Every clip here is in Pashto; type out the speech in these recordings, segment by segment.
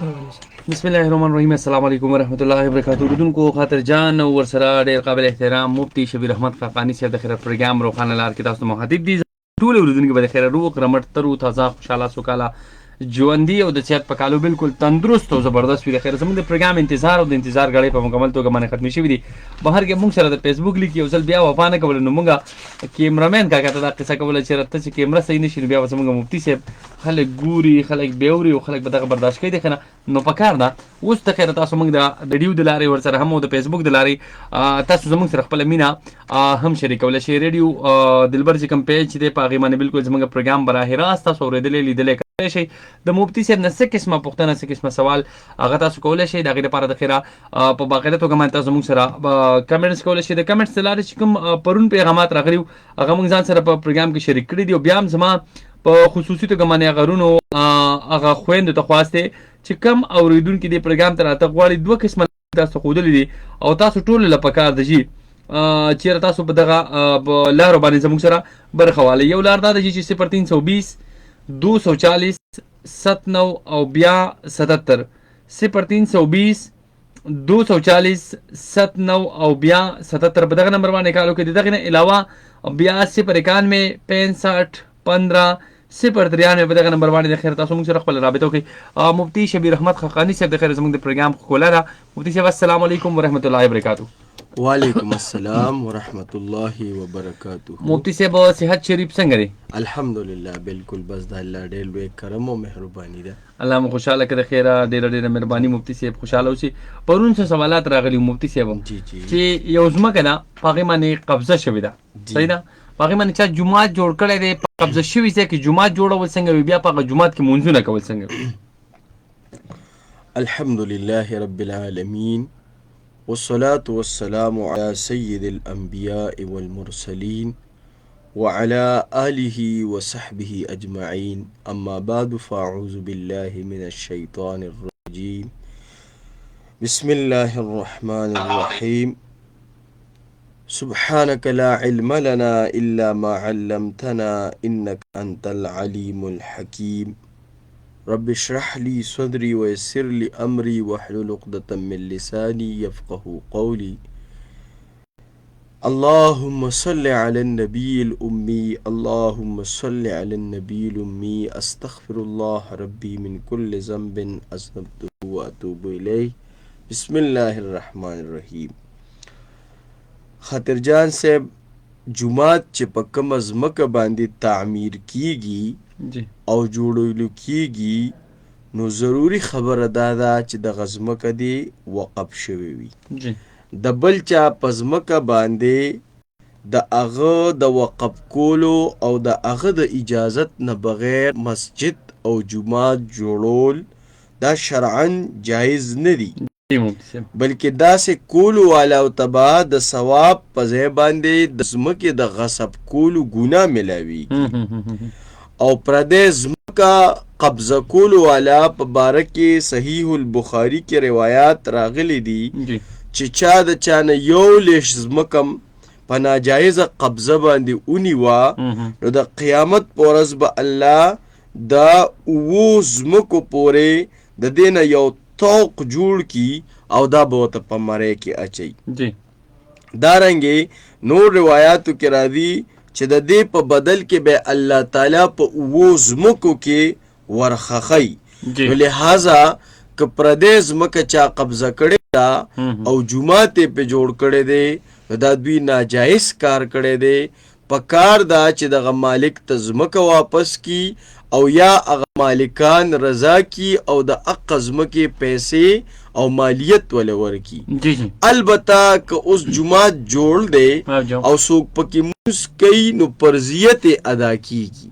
بسم الله الرحمن الرحیم. السلام علیکم ورحمۃ اللہ وبرکاتہ. اوریدونکو خاطر جان او ورسره ډېر قابل احترام مفتی شبیر احمد خاقانی صاحب د خیرات پروګرام روخانه لار کې تاسو ته مخاطب دي. ټول اوریدونکو به د خیر روغ رمټ تر تازه خوشاله سوکاله ژوندي او د صحت په کالو بالکل تندرست او زبردست وي. د خیر زموږ د پروګرام انتظار او د انتظار غړي په مکمل توګه باندې ختمي شوي دي. بهر کې موږ سره د فیسبوک لیک یو ځل بیا وفا نه کوله نو موږ کیمرامین کاکا ته دا قصه کوله چې راته چې کیمرا صحیح نشي نو بیا زموږ مفتی صاحب خلک ګوري خلک بیوري او خلک به دغه برداشت کوي. د خنه نو پکار ده اوس د خیر تاسو موږ د ریډیو د لارې ورسره هم او د فیسبوک د لارې تاسو زموږ سره خپل مینا هم شریکولی شئ. ریډیو دلبر چې کوم پیج دی په هغې باندې بالکل زموږ پروګرام براه راست تاسو اورېدلی لیدلی کولی شئ. د مفتی صاحب نه څه قسمه پوښتنه څه قسمه سوال هغه تاسو کولی شئ. د هغې لپاره د خیره په باقاعده توګه باندې تاسو موږ سره کمنټس کولی شئ. د کمنټس د لارې چې کوم پرون پیغامات راغلي وو هغه موږ ځان سره په پروګرام کې شریک کړي دي. او بیا هم زما په خصوصي توګه باندې هغه رونو هغه خویندو ته خواست دی چې کم اورېدونکي دې پروګرام ته راته غواړي دوه قسمه تاسو ښودلي دي او تاسو ټولو له پکار ده چې چېرې تاسو په دغه لارو باندې زموږ سره برخه والئ. یو لار دا ده چې 0320 240 79 او بیا 77 0320 240 79 او بیا 77 په دغه نمبر باندې کال وکړئ. د دغې نه علاوه بیا 091 65 15 093 په دغه نمبر باندې د خیر تاسو موږ سره خپل رابطه وکړئ. مفتی شبیر احمد خاقانی صاحب د خیر زموږ د پروګرام ښکلا ده. مفتی صاحب السلام علیکم ورحمۃ اللہ وبرکاتہ. وعلیکم السلام ورحمۃ اللہ وبرکاتہ. مفتی صاحب صحت شریف څنګه دی؟ الحمدلله بالکل بس د الله ډېر لوی کرم او مهرباني ده. الله مو خوشحاله کړه. خیره ډېره ډېره مهرباني مفتی صاحب خوشحاله اوسئ. پرون څه سوالات راغلي مفتی صاحب چې یو ځمکه ده په هغې باندې قبضه شوې ده صحیح ده په هغې باندې چا جومات جوړ کړی دی په قبضه شوي ځای کې جومات جوړول څنګه وي بیا په هغه جومات کې مونځونه کول څنګه وي؟ الحمدلله رب العالمین والصلاة والسلام على سید الانبیاء والمرسلین وعلى آله وصحبه اجمعین اما بعد فاعوذ بالله من الشیطان الرجیم بسم الله الرحمن الرحیم سبحانك لا علم لنا إلا ما علمتنا إنك أنت العليم الحكيم رب اشرح لي صدري ويسر لي أمري واحلل عقدة من لساني يفقه قولي اللهم صل على النبي الأمي اللهم صل على النبي الأمي أستغفر الله ربي من كل ذنب أذنبته وأتوب إليه بسم الله الرحمن الرحيم. خاطرجان صاحب جومات چې په کومه ځمکه باندې تعمیر کیږي او جوړولو کیږي نو ضروري خبره دا ده چې دغه ځمکه دې وقف شوې وي. د بل چا په ځمکه باندې د هغه د وقف کولو او د هغه د اجازت نه بغیر مسجد او جومات جوړول دا شرعاً جایز نه دي بلکې داسې کولو والا او تبا د ثواب په ځای باندې د ځمکې د غصب کولو ګناه ملاویږي او پردې ځمکه قبضه کولو والا په باره کې صحیح البخاري کې روایات راغلی دي چې چا د چا نه یو لیش ځمکه په ناجایزه قبضه باندې ونیوه نو د قیامت په ورځ به الله دا اوو ځمکو پورې د دې نه یو توق جوړ کی او دا به ورته په مرۍ کې اچوي. دارنګې نور روایاتو کې راځي چې د دې په بدل کې به الله تعالی په اوو ځمکو کې ورخخی. نو لہذا که پردې ځمکه چا قبضه کړې ده او جومات یې پې جوړ کړی دی نو دا دوی ناجایز کار کړی دی. په کار دا چې دغه مالک ته ځمکه واپس کی او یا هغه مالکان رضا کی او د حق ځمکې پیسې او مالیت ولا ورکی. البته که اوس جومات جوړ دی او څوک پکې مونځ کوي نو فرضیت ادا کیږي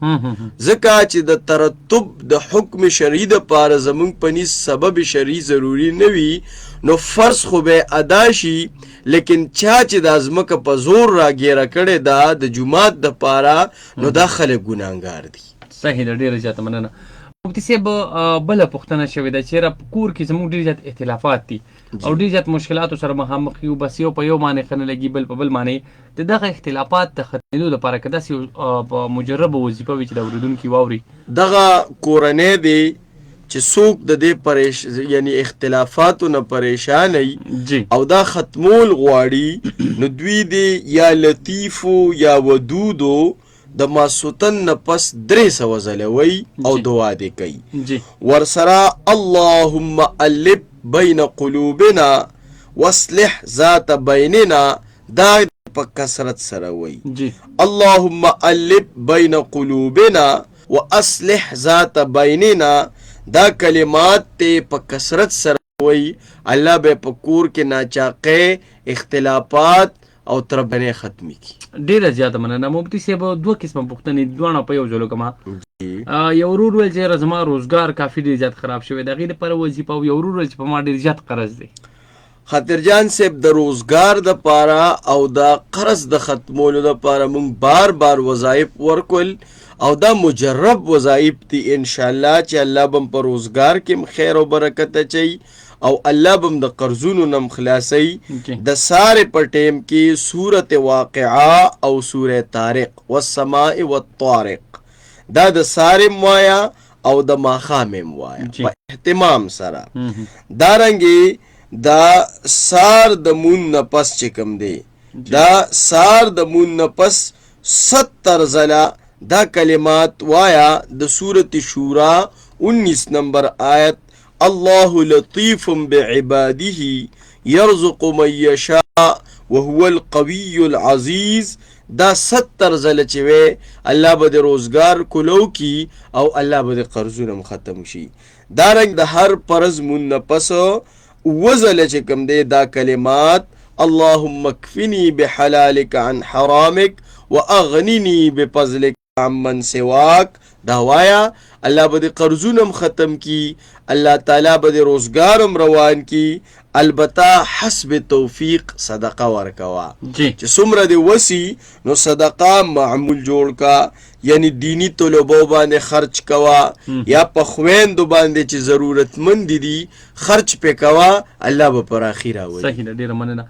ځکه چې د ترتب د حکم شرعي دپاره زموږ په نیز سبب شرعي ضروري نه وي نو فرض خو به ادا شي لیکن چا چې دا ځمکه په زور راګیره کړې ده د جومات دپاره نو دا خلک ګناهګار دي. صحیح ده ډېره زیاته مننه. مفتی صاحب بله پوښتنه شوې ده چېرې په کور کې زموږ ډېر زیات اختلافات دي او ډېر زیات مشکلاتو سره مخامخ یو بس یو په یو باندې ښه نه لګي بل په بل باندې د دغه اختلافات د ختمېدو لپاره که داسې مجربه وظیفه وي چې د اورېدونکي واوري دغه کورنۍ دی چې څوک د دې یعنی اختلافاتو نه پریشاني جی او دا ختمول غواړي نو دوی دې یا لطیفو یا ودودو د ماسوتن نه پس 300 ځله او دعا دې کوي جی ورسره اللهم الف بین قلوبنا واصلح ذات بیننا دا په کثرت سره وایي جی اللهم الف بین قلوبنا واصلح ذات بیننا دا کلمات ته په کثرت سره وایي الله به په کور کې ناچاقه اختلافات او تربنه ختمي کی ډیره زیاته مننه مفتي صاحب دوه قسمه پوښتنې دوه په یو ځل کومه یو ورور ول چې زما روزګار کافي ډیر زیات خراب شوی د غیر پر وظیفه او یو ورور ول چې په ما ډیر زیات قرض دی خاطرجان صاحب د روزګار د پاره او د قرض د ختمولو د پاره مونږ بار وظایف ورکول او دا مجرب وظایف دي ان شاء الله چې الله بم پر روزګار کې خیر او برکت اچي او الله بم د قرضونو نم خلاصي د ساره په ټیم کې سورته واقعه او سوره طارق والسماء والطارق دا د ساره موایا او د ماخام موایا په اهتمام سره دارنګي دا سار د مون نفس چکم دی دا سار د مون نفس 70 زلا دا کلمات وایا د سورت شورا 19 نمبر آیت الله لطیف بعباده يرزق من يشاء وهو القوي العزيز دا 70 زله چې الله به روزګار کولو کی او الله به قرضونه ختم شي دا رنګ د هر فرض مون پس وزله چې کوم دی دا کلمات اللهم اكفني بحلالك عن حرامك واغنني بفضلك عمن سواك دا وایا الله به قرضونه ختم کی الله تعالی به روزګارم روان کی البته حسب توفیق صدقه ورکوا چې څومره دی وسی نو صدقه معمول جوړ کا یعنی دینی طلبو باندې خرچ کوا یا په خويندو باندې چې ضرورتمند دي خرچ پکوا الله به پر اخیره وي صحیح ده ډیره مننه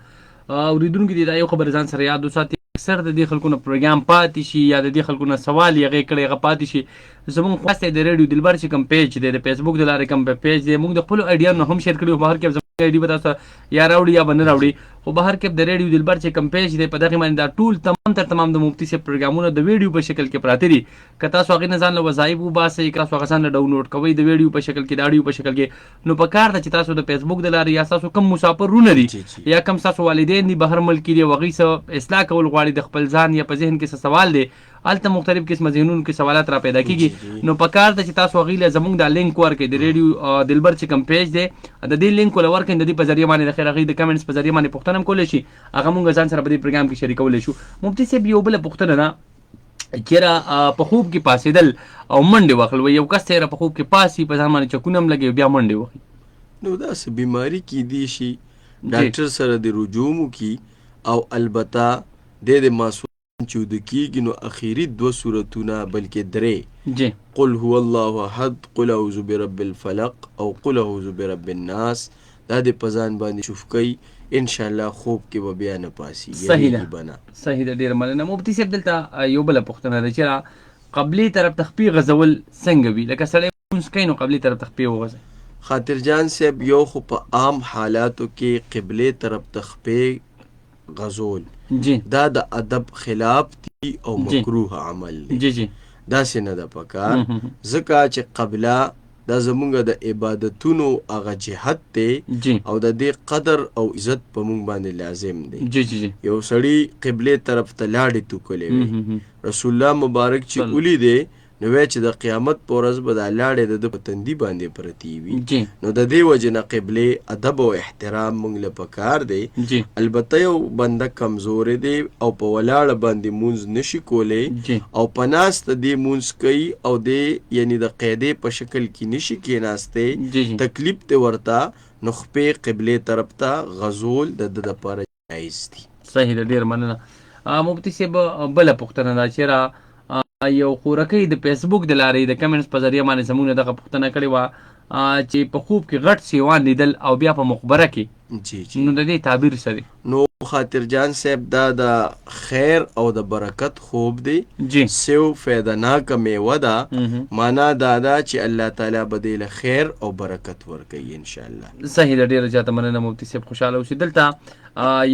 اوریدونکو دي دا یو خبر ځان سره یاد وساتي اکثر د دې خلکو نه پروګرام پاتې شي یا د دې خلکو نه سوال یې کړي غ پاتې شي زموږ خواسته د ریډیو دلبر چې کوم پیج دی د فیسبوک د لارې کوم پیج دی موږ د خپل ایډیا نو هم شیر کړو بهر کې زموږ ایډي به تاسو یا راوړي یا بنه راوړي خو بهر کې د ریډیو دلبر چې کوم پیج دی په دغه باندې دا ټول تمام د مفتی سي پروګرامونه د ویډیو په شکل کې پراته دي که تاسو هغه نه ځان له وظایف وباسئ که تاسو هغه ځان ډاونلوډ کوئ د ویډیو په شکل کې د اډیو په شکل کې نو په کار ده چې تاسو د فیسبوک د لارې یا تاسو کم مسافر رونه دي یا کم تاسو والدین دي بهر ملک دي وغي څه اصلاح کول غواړي د خپل ځان یا په ذهن کې څه سوال دي الته مختلف قسم ذهنونو کې سوالات را پیدا کیږي نو په کار ده چې تاسو غیله زموږ د لینک ورکړئ د ریډیو دلبر چې کوم پیج دی د دې لینک ول ورکړئ د دې په ذریعہ باندې د خیر غي د کمنټس په ذریعہ باندې پوښتنه کولای شي هغه مونږ ځان سره په دې پروګرام کې شریکولای شو مفتی صاحب یو بل پوښتنه نه چیرې په خوب کې پاسېدل او منډه واخل یو کس چیرې په خوب کې پاسي په ځان باندې چکونم لګي بیا منډه وخی نو دا څه بیماری کې دي شي ډاکټر سره د رجوع کی او البته د ماسو چې د کیږي نو اخیری 2 سورتونه بلکې 3 جی قل هو الله احد قل اعوذ برب الفلق او قل اعوذ برب الناس دا د پزان باندې شوف کوي ان شاء الله خوب کې به بیا نه پاسي صحیح ده ډیر مننه مفتی صاحب دلته یو بل پوښتنه ده چې قبلي طرف تخفي غزول څنګه وي لکه سړی مونږ کینو قبلي طرف تخفي وغځي خاطر جان صاحب یو خو په عام حالاتو کې قبله طرف تخفي غزول جی دا د ادب خلاف دی او مکروه عمل دی جی دا څنګه د پکار زکه چې قبله دا زمونږ د عبادتونو هغه جهت ته او د دې قدر او عزت په مونږ باندې لازم دی جی یو سړی قبله طرف ته لاړې تو کولې رسول الله مبارک چې اولی دی نو چې د قیامت پر ورځ به د لاړې د پتندي باندې پرتی وي نو د دې وجه نه قبله ادب او احترام مونږ له پکار دی البته یو بنده کمزور دی او په ولاړ باندې مونږ نشي کولای او پناست دی مونږ کوي او د یعنی د قاعده په شکل کې نشي کېناسته تکلیف ته ورتا نو خپې قبله طرف ته غزول د لپاره جایز دي صحیح ده ډیر مننه مفتی صاحب بل پوښتنه دا چې یو خورکې د فیسبوک د لارې د کمنټس په ذریعہ باندې زموږ دغه پوښتنه کړې و چې په خوب کې غټ سیوان لیدل او بیا په مقبره کې جی جی نو د دې تعبیر څه دی؟ نو خاطر جان صاحب دا د خیر او د برکت خوب دی جی سیو فیدناک میوه ده معنا دا ده چې الله تعالی به دې له خیر او برکت ورکوي انشاءالله. صحیح ده، ډېره زیاته مننه مفتي صاحب، خوشحاله اوسئ. دلته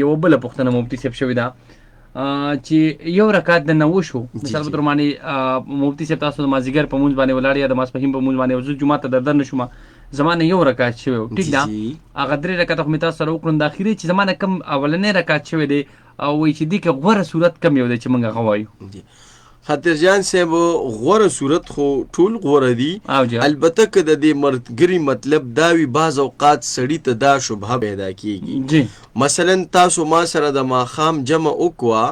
یوه بله پوښتنه مفتي صاحب شوې ده چې یو رکعت د نه وشو مثال په توګه باندې مفتي صاحب تاسو د مازدیګر په مونځ باندې ولاړ یا د ماسپښین په مونځ باندې زه جومات ته دردن شوم زما نه یو رکعت شوی و ټیک ده هغه 3 رکعته خو مې تاسو سره وکړل د اخري چې زما نه کم اولنی رکعت شوی دی او وایي چې دې کې غوره صورت کم یو دی چې موږ هغه وایو؟ خاطر جان صاحب غوره صورت خو ټول غوره دي البته که د دې مرګري مطلب دا وي بعض اوقات سړي ته دا شبهه پیدا کیږي مثلا تاسو ما سره د ماښام جمع وکړه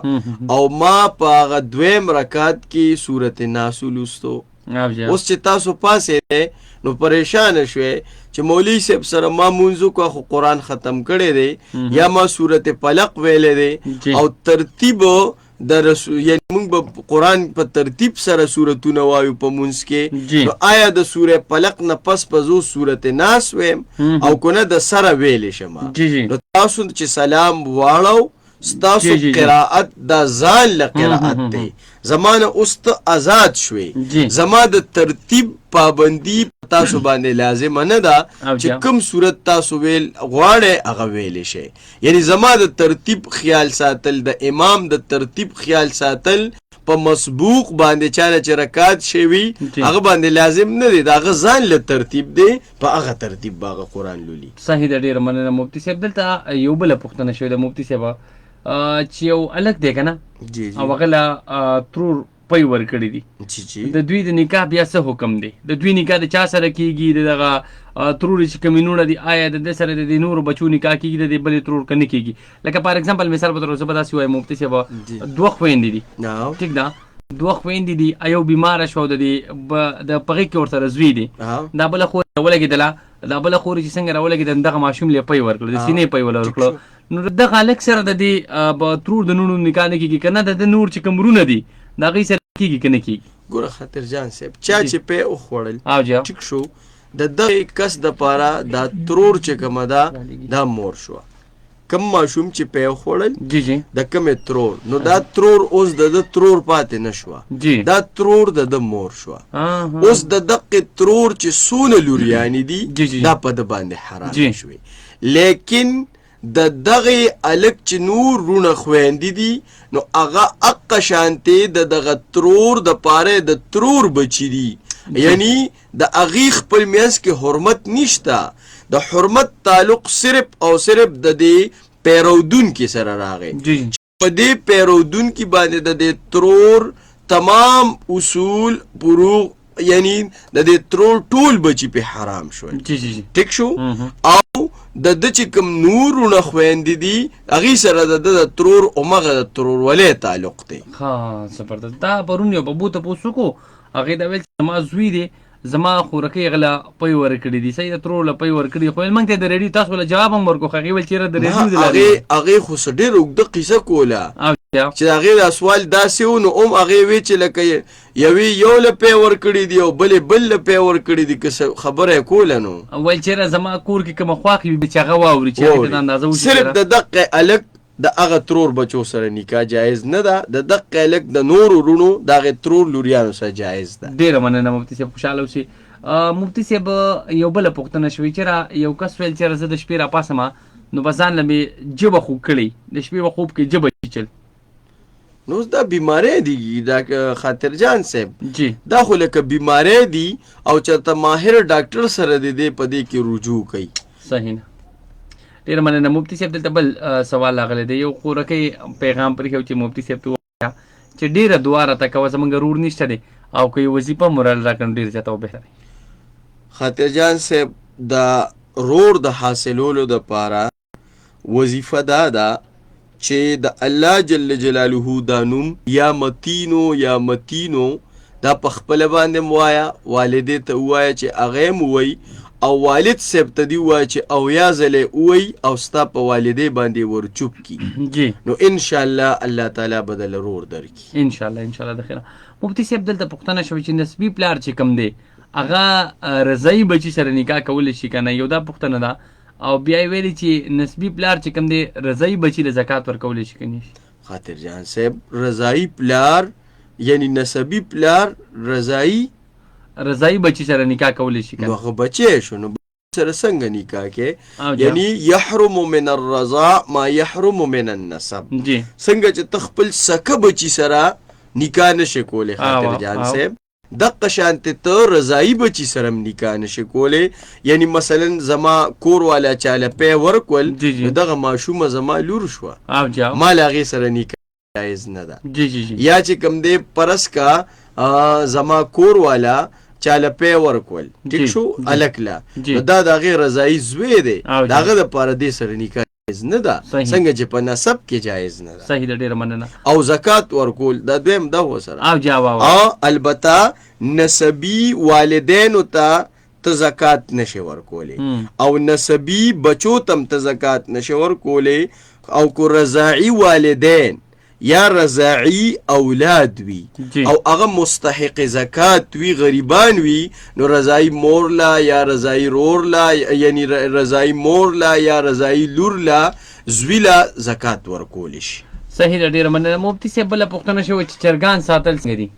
او ما په هغه 2 رکعت کې سورت ناس ولوستو اوس چې تاسو پاسې نو پریشان شوي چې مولوي صاحب سره ما مونځ وکړه خو قرآن ختم کړی دی یا ما سورت فلق ویلی دی او ترتیب د رسول یعنی موږ به قرآن په ترتیب سره سورتونه وایو په مونځ کې نو آیا د سوره فلق نه پس په زو سورت ناس ویم او کنه د سره ویلی شمه نو تاسو چې سلام واړو ستاسو قرائت دا ځان له قرائت دی زمانه اوس ته آزاد شوي زما د ترتیب پابندي تاسو باندې لازم نه ده چې کوم صورت تاسو ویل غواړئ هغه ویلی شئ یعنی زما د ترتیب خیال ساتل د امام د ترتیب خیال ساتل په مسبوق باندې چاله چې رکعت شوي هغه باندې لازم نه دی د هغه ځان له ترتیب دی په هغه ترتیب به هغه قرآن لولي. صحیح ده، ډېره مننه مفتي صاحب. دلته یو بله پوښتنه شوې ده مفتي صاحب چې یو هلک دی که نه او هغه له ترور پی ورکړي دي د دوی د نکاح بیا څه حکم دی؟ د دوی نکاح د چا سره کیږي؟ د دغه ترورې چې کومې نوڼه دي آیا د ده سره د دې نورو بچو نکاح کیږي د دې بلې ترور که نه کیږي؟ لکه فار اگزامپل مثال په توګه زه به داسې وایم مفتي صاحب 2 خویندې دي ټیک ده 2 خویندې دي یو بیماره شوه د دې د پغې کې ورسره زوی دی دا بله خور ولګېدله دا بله خور چې څنګه راولګېده دغه ماشوم له پی ورکړه د سینې پی وله ورکړه نو دغه هلک سره د دې به ترور د نوڼو نکاح نه کیږي که نه د ده نور چې کوم وروڼه دي د هغوی سره کیږي که نه کیږي؟ ګوره خاطر جان صاحب چا چې پی وخوړل ټیک شو د دغه کس دپاره دا ترور چې کومه ده دا مور شوه کم ماشوم چې پی وخوړل د کومې ترور نو دا ترور اوس د ده ترور پاتې نه شوه دا ترور د ده مور شوه اوس د دقې ترور چې څونه لوریانې دي دا په ده باندې حرام شوي لیکن د دغه الک چې نور رونه خویندې دي نو هغه اقه شانتې د دغه ترور د پاره د ترور بچي دي یعنی د هغې خپل منځ کې حرمت نشته د حرمت تعلق صرف او صرف د دې پیرودونکي سره راغی په دې پیرودونکي باندې د دې ترور تمام اصول فروغ یعنی د دې ترور ټول بچي په حرام شول ټیک شو او د ده چې کوم نورونه خویندې دي هغې سره د ده د ترور همغه د ترورولۍ تعلق دی. ښه زبردست. دا پرون یو ببو تپوس وکړو هغې ته ویل چې زما زوی دی زما خورکۍ هغه له پی ورکړي دي صحیح د ترور له پی ورکړي خو موږ ته د ریډیو تاسو له جواب هم ورکړو هغې ویل چېرې د ریډیو هغې خو څه ډېره اوږده قیصه کوله چې د هغې دا سوال داسې و نو هم هغې وی چې لکه یوې یو له پی ورکړي دي او بلې بل له پی ورکړي دي که خبره یې کوله نو ویل چېرې زما کور کې کومه خواښې وي چې هغه واوري چې هغې ته د اندازه وشي صرف د دقې هلک د هغه ترور بچو سره نکاح جایز نه ده د دقې هلک د نورو رونو د هغې ترور لوریانو سره جایز ده. ډېره مننه مفتي صاحب خوشحاله اوسئ. مفتي صاحب یو بله پوښتنه شوې چېرې یو کس ویل چېرې زه د شپې راپاسمه نو به ځان له مې جبه خوب کړی د شپې به خوب کې جبه چیچل نو دا بیماری دی دا خاطر جان صاحب دا خو لکه بیماری دی او چېرته ماهر ډاکټر سره د دې په دې کې رجوع کوي. صحیح نه. ډېره مننه مفتي صاحب. دلته بل سوال راغلی دی یو خورکۍ پیغام پرېښی چې مفتي صاحب ته ووایه چې ډېره دعا راته کوه زموږ رور نشته دی او که یې وظیفه مرال راکړم ډېر زیاته وبهتره. خاطر جان صاحب د رور د حاصلولو دپاره وظیفه دا ده چې د الله جل جلاله دا نوم یا متینو یا متینو دا په خپله باندې موایا والدې ته ووایه چې هغه یې ووایي او والد صاحب ته دې ووایه چې اویا ځلې ووایي او ستا په والدې باندې ورچوپ کړي نو انشاءالله الله تعالی به دله رور درکړي انشاءالله انشاءالله د خیره. مفتي صاحب دلته پوښتنه شوې چې نسبي پلار چې کوم دی هغه رضایي بچي سره نکاح کولی شي که نه؟ یو دا پوښتنه ده. او بیا یې ویلي چې نسبي پلار چې کوم دی رضایي بچي له زکات ورکولی شي که نه شي؟ خاطر جان صاحب رضایي پلار یعنی نسبی پلار رضایي بچي سره نکاح کولی شي که نو نه؟ هغه بچی شو، نو سره څنګه نکاح کې؟ یعنی یحرم من الرضاع ما یحرم من النسب. جی څنګه چې ته خپل سکه بچی سره نکاح نشي کولی خاطر جان صاحب، دقه شانته ته رضایي بچی سره نکاح نشي کولی. یعنی مثلا زما کور والا چاله پی ورکول، دغه ماشومه زما لور شوه، ما له هغې سره نکاح جایز نه ده. یا چې کوم دی پرس کا زما کور والا چاله پی ورکول، ټیک شو، الک لا، نو دا د هغې رضایي زوی دی، د هغه دپاره دې سره نکاح جایز نه ده، څنګه چې په نسب کې جایز نه ده. صحیح ده، ډېره مننه. او زکات ورکول دا دویم ده ورسره. البته نسبي والدینو ته ته زکات نشي ورکولی، او نسبي بچو تم ته زکات نشي ورکولی. او کو رضاعي والدین یا رضاعي اولاد وي او هغه مستحق زکات وي، غریبان وي، نو رضاعي مور لا یا رضاعي رور لا، یعنی رضاعي مور لا یا رضاعي لور لا زوی لا زکات ورکولی شي. صحیح ده، ډېره مننه. مفتي صاحب بله پوښتنه شوې چې چرګان ساتل څنګه دي؟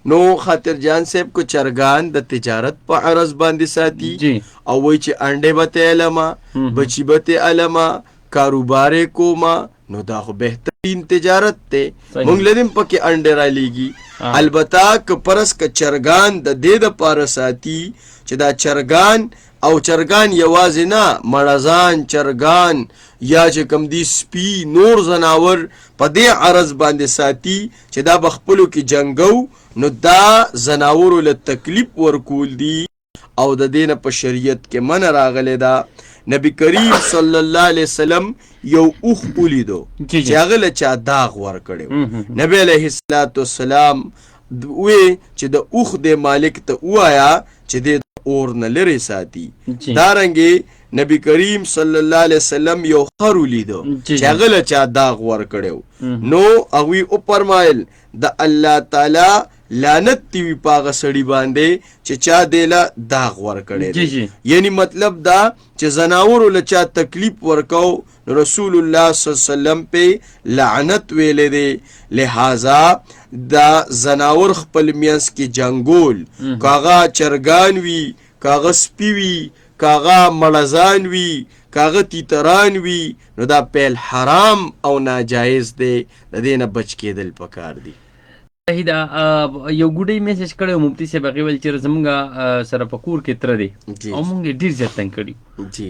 نو خاطر جان صاحب کو چرګان د تجارت په عرض باندې ساتي او وایي چې انډې به ته علما، بچي به ته علما، کاروبار کوما، نو دا خو بهترین تجارت دی، مونږ لریم پکې انډې رالیږي. البته که پرس که چرګان د دې دپاره ساتي چې دا چرګان او چرګان یوازې نه، مړزان چرګان یا چې کوم دی سپي نور زناور په دې عرض باندې ساتي چې دا به خپلو کې جنګو، نو دا زناورو له تکلیف ورکول دي او د دې نه په شریعت کې منع راغلی ده. نبی کریم صلی الله علیه وسلم یو اوښ ولیدو چې هغه له چا داغ ورکړی و. نبی علیه السلام وی چې د اوښ د مالک ته ووایه چې دې اور نه لرې ساتي. دارنګې نبی کریم صلی الله علیه وسلم یو خر ولیدو چې هغه له چا داغ ورکړی و، نو هغوی وفرمایل د الله تعالی لعنت دی وي په هغه سړي باندې چې چا دی له داغ ورکړی دی. یعنی مطلب دا چې زناورو له چا تکلیف ورکو، رسول الله صلی الله علیه وسلم پې لعنت ویلی دی. لہذا دا زناور خپل منځ کې جنګول، که هغه چرګان وي، که هغه سپي وي، که هغه مړزان وي، که هغه تیتران وي، نو دا پیل حرام او ناجایز دی، د دې نه بچ کېدل پکار دی. صحیح ده. یو ګوډۍ میسج کړی و مفتي صاحب، هغې ویل چې زمونږ سره په کور کې تره دی او مونږ یې ډېر زیات تنګ کړي.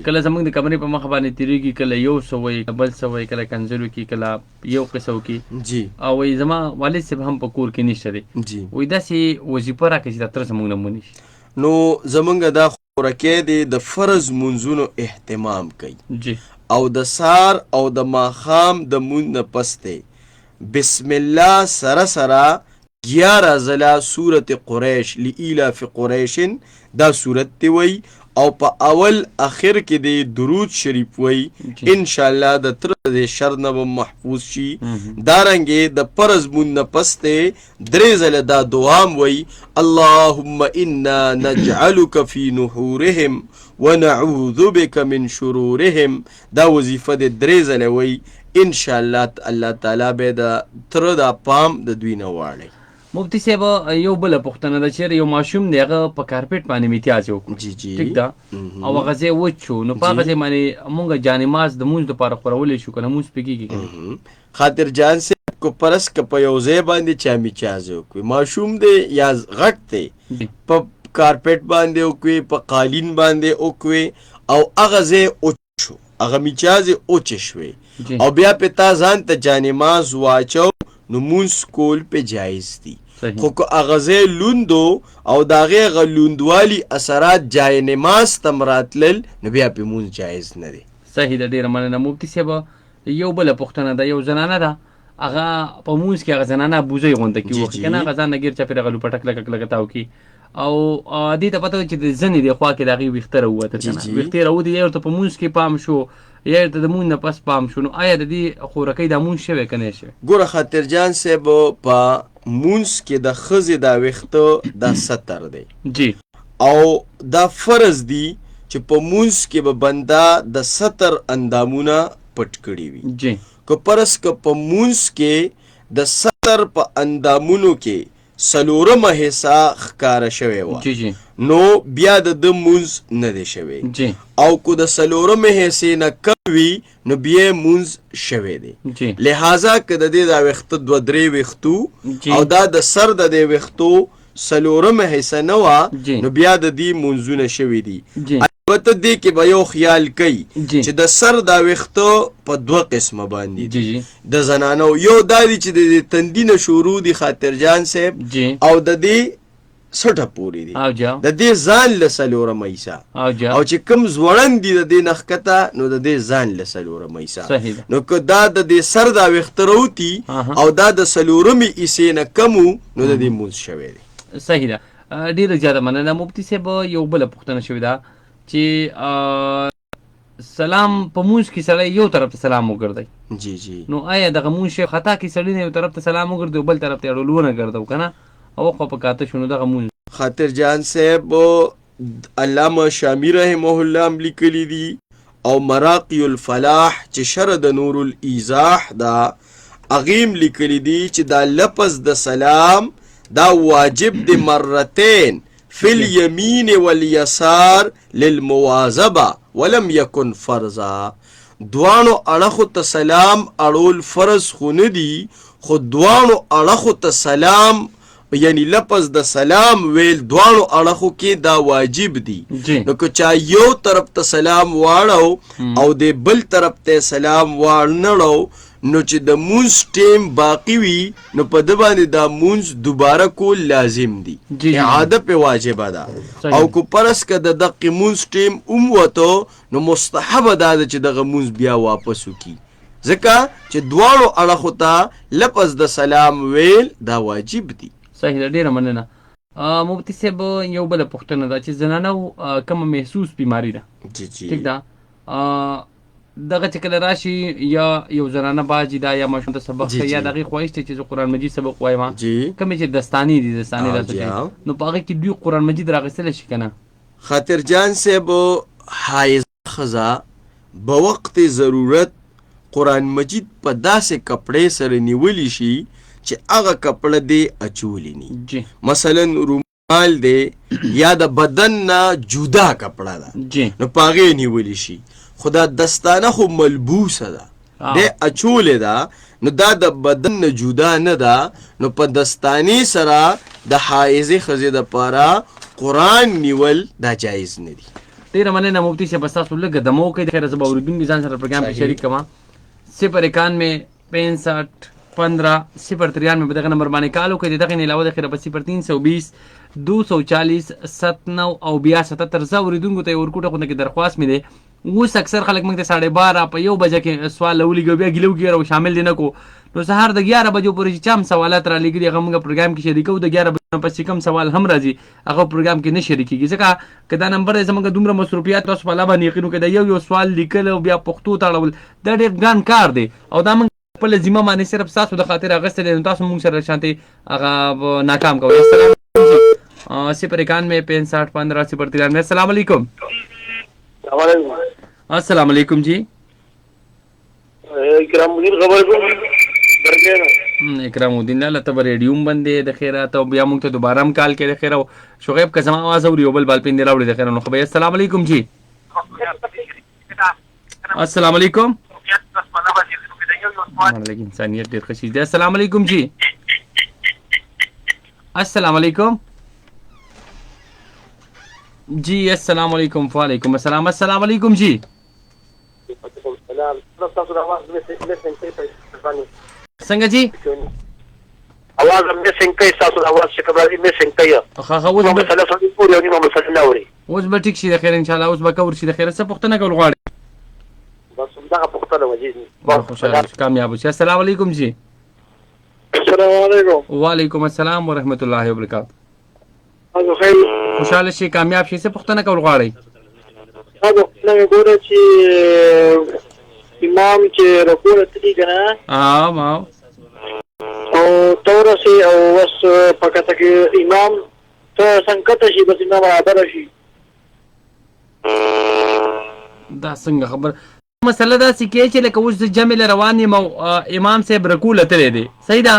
کله زمونږ د کمرې په مخه باندې تېرېږي، کله یو څه وایي، کله بل څه وایي، کله کنځل وکړي، کله یو قصه وکړي. او وایي زما والد صاحب هم په کور کې نشته دی، وایي داسې وظیفه راکړي چې دا تره زمونږ نه مونی شي. نو زمونږ دا خورکۍ دی د فرض منځونو اهتمام کوي او د سار او د ماښام د مونځ نه پس دی بسم الله سره سره 11 ځله سورت قریش لإلاف قریشن دا سورت دی وی، او په اول اخر کې دی درود شریف وی، انشاءالله د تر د شر نه به محفوظ شي. دارنګې د فرض مون نه پس دی 3 ځله دا دعام وی، اللهم انا نجعلک فی نحورهم ونعوذ بک من شرورهم. دا وظیفه دی 3 ځله وی، انشاءالله الله تعالی به د تر د پام د دوی نه واړي. مفتي صاحب یو بله پوښتنه ده، چېرې یو ماشوم دی هغه په کارپېټ باندې میتیاز وکړو، ټیک ده، او هغه ځای وچ شو، نو په هغه ځای باندې مونږ جانماز د مونځ دپاره خورولی شو که نه مونځ پرې کېږي که نه؟ خاطر جان صاحب کو پرس که په یو ځای باندې چا میچاز وکړي، ماشوم دی یا غټ دی، په کارپېټ باندې وکړي، په قالین باندې وکړي، او هغه ځای اوچ شو، هغه میچازې اوچې شوې، او بیا پې تا ځان ته جانماز واچو، نو مونځ کول پې جایز دی. خو که هغه ځای لوندو او د هغې هغه لوندوالي اثرات جای نماز ته م راتلل، نو بیا پې مونځ جایز نه دی. صحیح ده، ډېره مننه. مفتي صاحب یو بله پوښتنه ده، یو زنانه ده هغه په مونځ کې هغه زنانه بوزۍ غونده کي وکړي که نه، هغه ځان نه ګیر چاپېر هغه لوپټک لکک لکه تاو کي، او دې ته پته وي چې د زنې دې خوا کې د هغې ویښته راووته که نه، ویښتې راوتې، یا ورته په مونځ کې پام شو یا ورته د مونځ نه پس پام شو، نو آیا د دې خورکۍ دا مونځ شوی که نه شوی؟ ګوره خاطر جان صاحب په مونځ کې د ښځې دا ویښته دا ستر دی، او دا فرض دی چې په مونځ کې به بنده د ستر اندامونه پټ کړي وي جی که پرس که په مونځ کې د ستر په اندامونو کې څلورمه حصه ښکاره شوې وه جی جی نو بیا د ده مونځ نه دی شوی جی او که د څلورمې حصې نه کم وي نو بیا یې مونځ شوی دی جی لہذا که د دې دا ویښته دوه درې ویښتو جی او دا د سر د دې ویښتو څلورمه حصه نه وه جی نو بیا د دې مونځونه شوي دي جی البته دې کې به یو خیال کوي جی چې د سر دا ویښته په دوه قسمه باندې جی دي جی د زنانو یو دا دی چې د تندي نه شروع دي خاطرجان صاحب جی او د دې سټه پورې دي او جا د دې ځان له څلورمه حصه او جا او چې کوم ځوړند دي د دې نه ښکته نو د دې ځان له څلورمه حصه صحیح ده نو که دا د دې سر دا ویښته راوتي او دا د څلورمې حصې نه کم نو د دې مونځ شوی دی صحیح ده ډیره زیاته مننه مفتي صاحب یو بله پوښتنه شوې ده چې سلام په مونځ کې سړی یو طرف ته سلام وګرځي جی جی نو آیا دغه مونځ شی خطا کې سړی نه یو طرف ته سلام وګرځي او بل طرف ته اړول ونه ګرځو که نه او خو په کاته شنو دغه مونځ خاطر جان صاحب علامه شامی رحمه الله هم لیکلی دي او مراقی الفلاح چې شرح د نور الایضاح دا اغیم لیکلی دي چې دا لفظ د سلام دا واجب دی مرتين فی الیمین والیسار للمواظبه ولم یکن فرضا دوانو اړخو ته سلام اړول فرض خو نه دي خو دوانو اړخو ته سلام یعنی لفظ د سلام ویل دوانو اړخو کې دا واجب دي نو که چا یو طرف ته سلام واړو او د بل طرف ته سلام واړنړو نو چې د مونځ ټیم باقی وي نو په ده باندې دا مونځ دوباره کول لازم دي اعاده پې واجبه ده او که پرس که د دقې مونځ ټیم ووتو نو مستحبه دا ده چې دغه مونځ بیا واپس وکړي ځکه چې دواړو اړخو ته لفظ د سلام ویل دا واجب دي صحیح ده ډیره مننه مفتي صاحب یو بله پوښتنه ده چې زنانو کومه محسوس بیماری ده جی جی ټیک ده دغه چې کله راشي یا یو زنانه باجي ده یا ماشوم ته سبق ښیي یا د هغې خواهش دی چې زه قرآن مجید سبق وایم کومې چې دستانې دي دستانې نو په هغې کې دوی قرآن مجید راغېستلی شي که نه خاطر جان صاحب حایضه ښځه به وقت ضرورت قرآن مجید په داسې کپړې سره نیولی شي چې هغه کپړه دې اچولی ني مثلا رومال دی یا د بدن نه جدا کپړه ده نو په هغې نیولی شي خو دا دستانه خو ملبوسه ده دی اچولې ده نو دا د بدن نه جدا نه ده نو په دستانې سره د حایضې ښځې دپاره قرآن نیول دا جایز نه دي ډېره مننه مفتي صاحب ستاسو لږه دمه وکړئ د خیره زه به اورېدونکي ځان سره پروګرام کې شریک کړم 091 65 093 به دغه نمبر باندې کال وکړئ د دغې نه علاوه د خیره په 0320 240 79 او بیا 77 زه اورېدونکو ته یې ورکوټه غونډه کې درخواست مې دی اوس اکثر خلک موږ ته 12:30 په 1 بجه کې سوال راولېږي بیا ګیله وکړي او شامل دې نه کړو نو سهار د 11 بجو پورې چې چا هم سوالات رالېږلي هغه موږ پروګرام کې شریکوو د 11 بجو نه پس چې کوم سوال هم راځي هغه پروګرام کې نه شریکېږي ځکه که دا نمبر دی زموږ دومره مصروفیات تاسو په الله باندې یقین وکړئ د یو سوال لیکل او بیا پښتو ته اړول دا ډېر ګران کار دی او دا موږ خپله ذمه باندې صرف ستاسو د خاطر اخیستی دی نو تاسو موږ سره شانتې هغه ناکام کوئ السلام علیکم 091 65 15 093 السلام علیکم السلام علیکم جی اکرام الدین خبر کوم اکرام الدین لاله ته به ریډیو هم بند دی د خیره ته بیا موږ ته دوباره هم کال کې د خیره شعیب که زما اواز اوري یو بل بالپین دی راوړي د خیره نو خو به السلام علیکم جی السلام علیکم لیکن انسانیت ډېر ښه چیز دی السلام علیکم جی السلام علیکم جی السلام علیکم وعلیکم السلام السلام علیکم جی څنګه جی اواز میسنګ کوي تاسو اواز چې کوم راځي میسنګ کوي هغه اوس به مسله سړي پوری ونی مسله نه اوري اوس به ټیک شي د خیر ان شاء الله اوس به کور شي د خیر څه پوښتنه کول غواړي بس دا پوښتنه وځي خوشاله کامیاب شي السلام علیکم جی السلام علیکم وعلیکم السلام ورحمۃ اللہ وبرکاتہ تاسو خیر خوشاله شي کامیاب شي څه پوښتنه کول غواړي تاسو نه ګورئ چې امام چې رکوع کوي کنه او تورسي او وس پکته کې امام ته څنګه شي بس نه برابر شي. دا څنګه خبر مسله دا سکه چې لکه اوس جمع روان یم او امام صاحب رکوع لته دی صحیح ده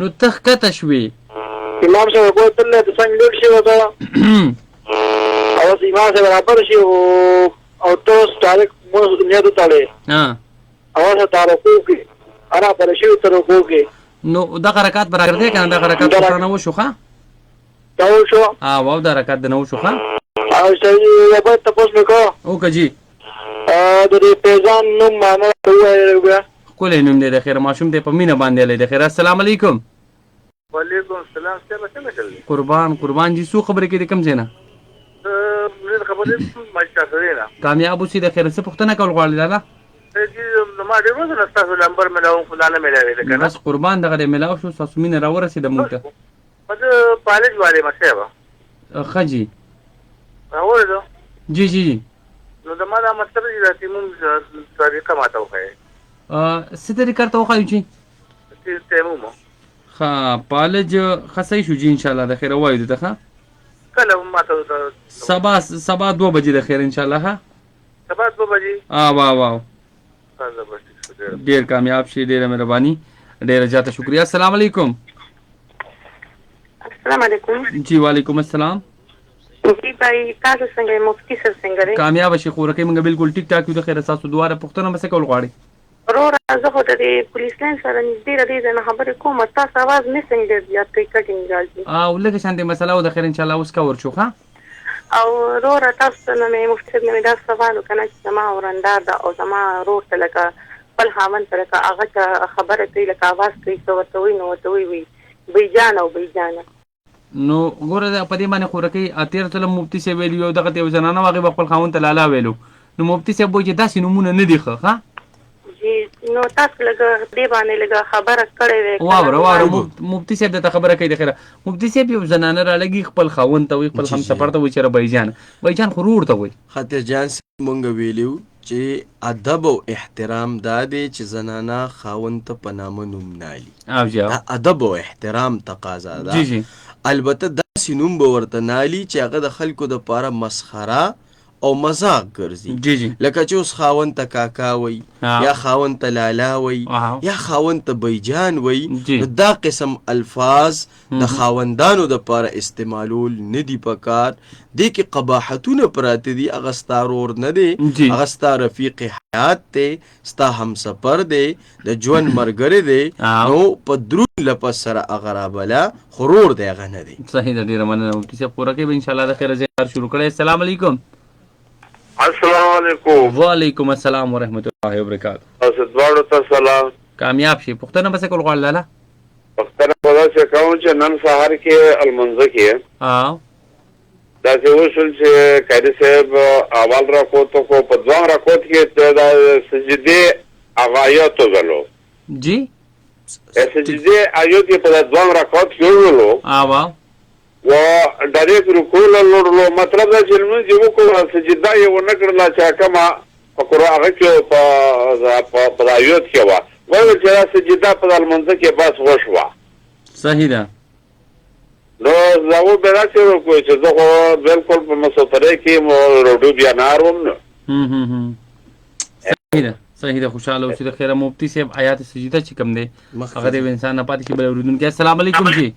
نو تخ کته شوي امام صاحب کو تل ته څنګه لور شي وته او امام صاحب برابر شي او تو ډایرک مو نه دوتاله او ته رکوع کې انا پر شي ته رکوع کې نو دا حرکت برابر دی کنه دا حرکت نه وشو ښه دا وشو واو دا حرکت نه وشو ښه او صحیح به تاسو وکړه او کجی د دې پیغام نوم معنا وایي کولې نوم دې د خیر ماشوم ته په مینه باندې لې د خیر السلام علیکم وعلیکم السلام څنګه چلې قربان جی سو خبرې کې کوم ځای نه مې خبرې ماشا سره نه کامیاب اوسې د خیر څه پوښتنه کول غواړي لاله ما ډېر وزن تاسو نمبر ملاو خدانه ملاوي لکه بس قربان دغه ملاو شو تاسو مینه را ورسېد مونږ ته په کالج والے مسیبه خجی اورېدو جی نو دا ما دا مطلب دی چې موږ طریقه ماته وخایي څه طریقه ته وخایو چې تیمو ښه پالج خصی شو جی ان شاء الله د خیر وایو ته ښه کله ماته سبا 2 بجې د خیر ان شاء الله ها سبا 2 بجې واو ډیر کامیاب شي ډیره مهرباني ډیره زیاته شکریا السلام علیکم السلام علیکم جی وعلیکم السلام جی بھائی تاسو څنګه مفتی سره څنګه لري کامیاب شي خو رکه موږ بالکل ټیک ټاک یو د خیر تاسو دواره پښتنه مسه کول غواړي ورور زه خو د پولیس لاین سره نږدې راځي نه خبرې کوم تاسو आवाज میسنګ دی یا کټینګ راځي ولکه شانتي مسله او د خیر ان شاء الله اوس کا ورچو ښه او ورور تاسو نه مې مفتی نه دا سوال وکنه چې ما ورندار دا او زما ورور ته لکه بل هاون سره هغه خبره کوي لکه आवाज کوي څه ورته وي نو ورته وي بیجان او بیجان نو ګوره په دې باندې خورکې اتیر ته مفتی سی ویلو یو دغه یو زنانه واغې خپل خاون ته لالا ویلو نو مفتی سی وایي چې داسې نمونه نه دي ښه جی نو تاسو لګه دې باندې لګه خبره کړې وې واو مفتی صاحب د خبره کوي د خیره مفتی صاحب یو زنانه را لګي خپل خاون ته وي خپل هم سفر ته وي چې بیجان خرور ته وي خاطر جان مونږ ویلو چې ادب او احترام دا دی چې زنانه خاون ته په نامه نوم نالي دا ادب او احترام تقاضا ده جی البته داسې نوم به ورته نالي چې هغه د خلکو دپاره مسخره او مذاق ګرځي لکه چې اوس خاون ته کاکا وي یا خاون ته لالا وي یا خاون ته بیجان وي دا قسم الفاظ د خاوندانو دپاره استعمالول نه دي پکار دې کې قباحتونه پراته دي هغه ستا رور نه دی هغه ستا رفیق حیات دی ستا همسفر دی د ژوند ملګری دی نو په درون لپس سره هغه رابله خرور دی هغه نه دی صحیح ده ډېره مننه مفتي صاحب پوره کوي انشاءالله د خیره زیار شروع کړی السلام علیکم السلام علیکم وعلیکم السلام ورحمۃ اللہ وبرکاتہ اسدوارو ته سلام کامیاب شي پښتنه بس کول غواړم لاله پښتنه په داسې کوم چې نن سهار کې المنځ کې داسې وشول چې قاضي صاحب اول راکوت کو په ځوان راکوت کې د سجدې آیات غلو جی سجدې آیات په ځوان راکوت کې وګلو و ډایرکټ رکوع لورلو مطلب دا چې موږ یو کو سجده یو نه کړل چې کما په قرآن کې په آیات کې وا وایي چې سجده په المنځ کې بس وشوا صحیح ده نو زاو به راځي رکوع چې زه بالکل په مسوتره کې مو روډو بیا ناروم نو صحیح ده خوشاله اوسې د خیره مفتی صاحب آیات سجده چې کوم دی هغه د انسان نه پاتې شي بل اوریدونکو السلام علیکم جی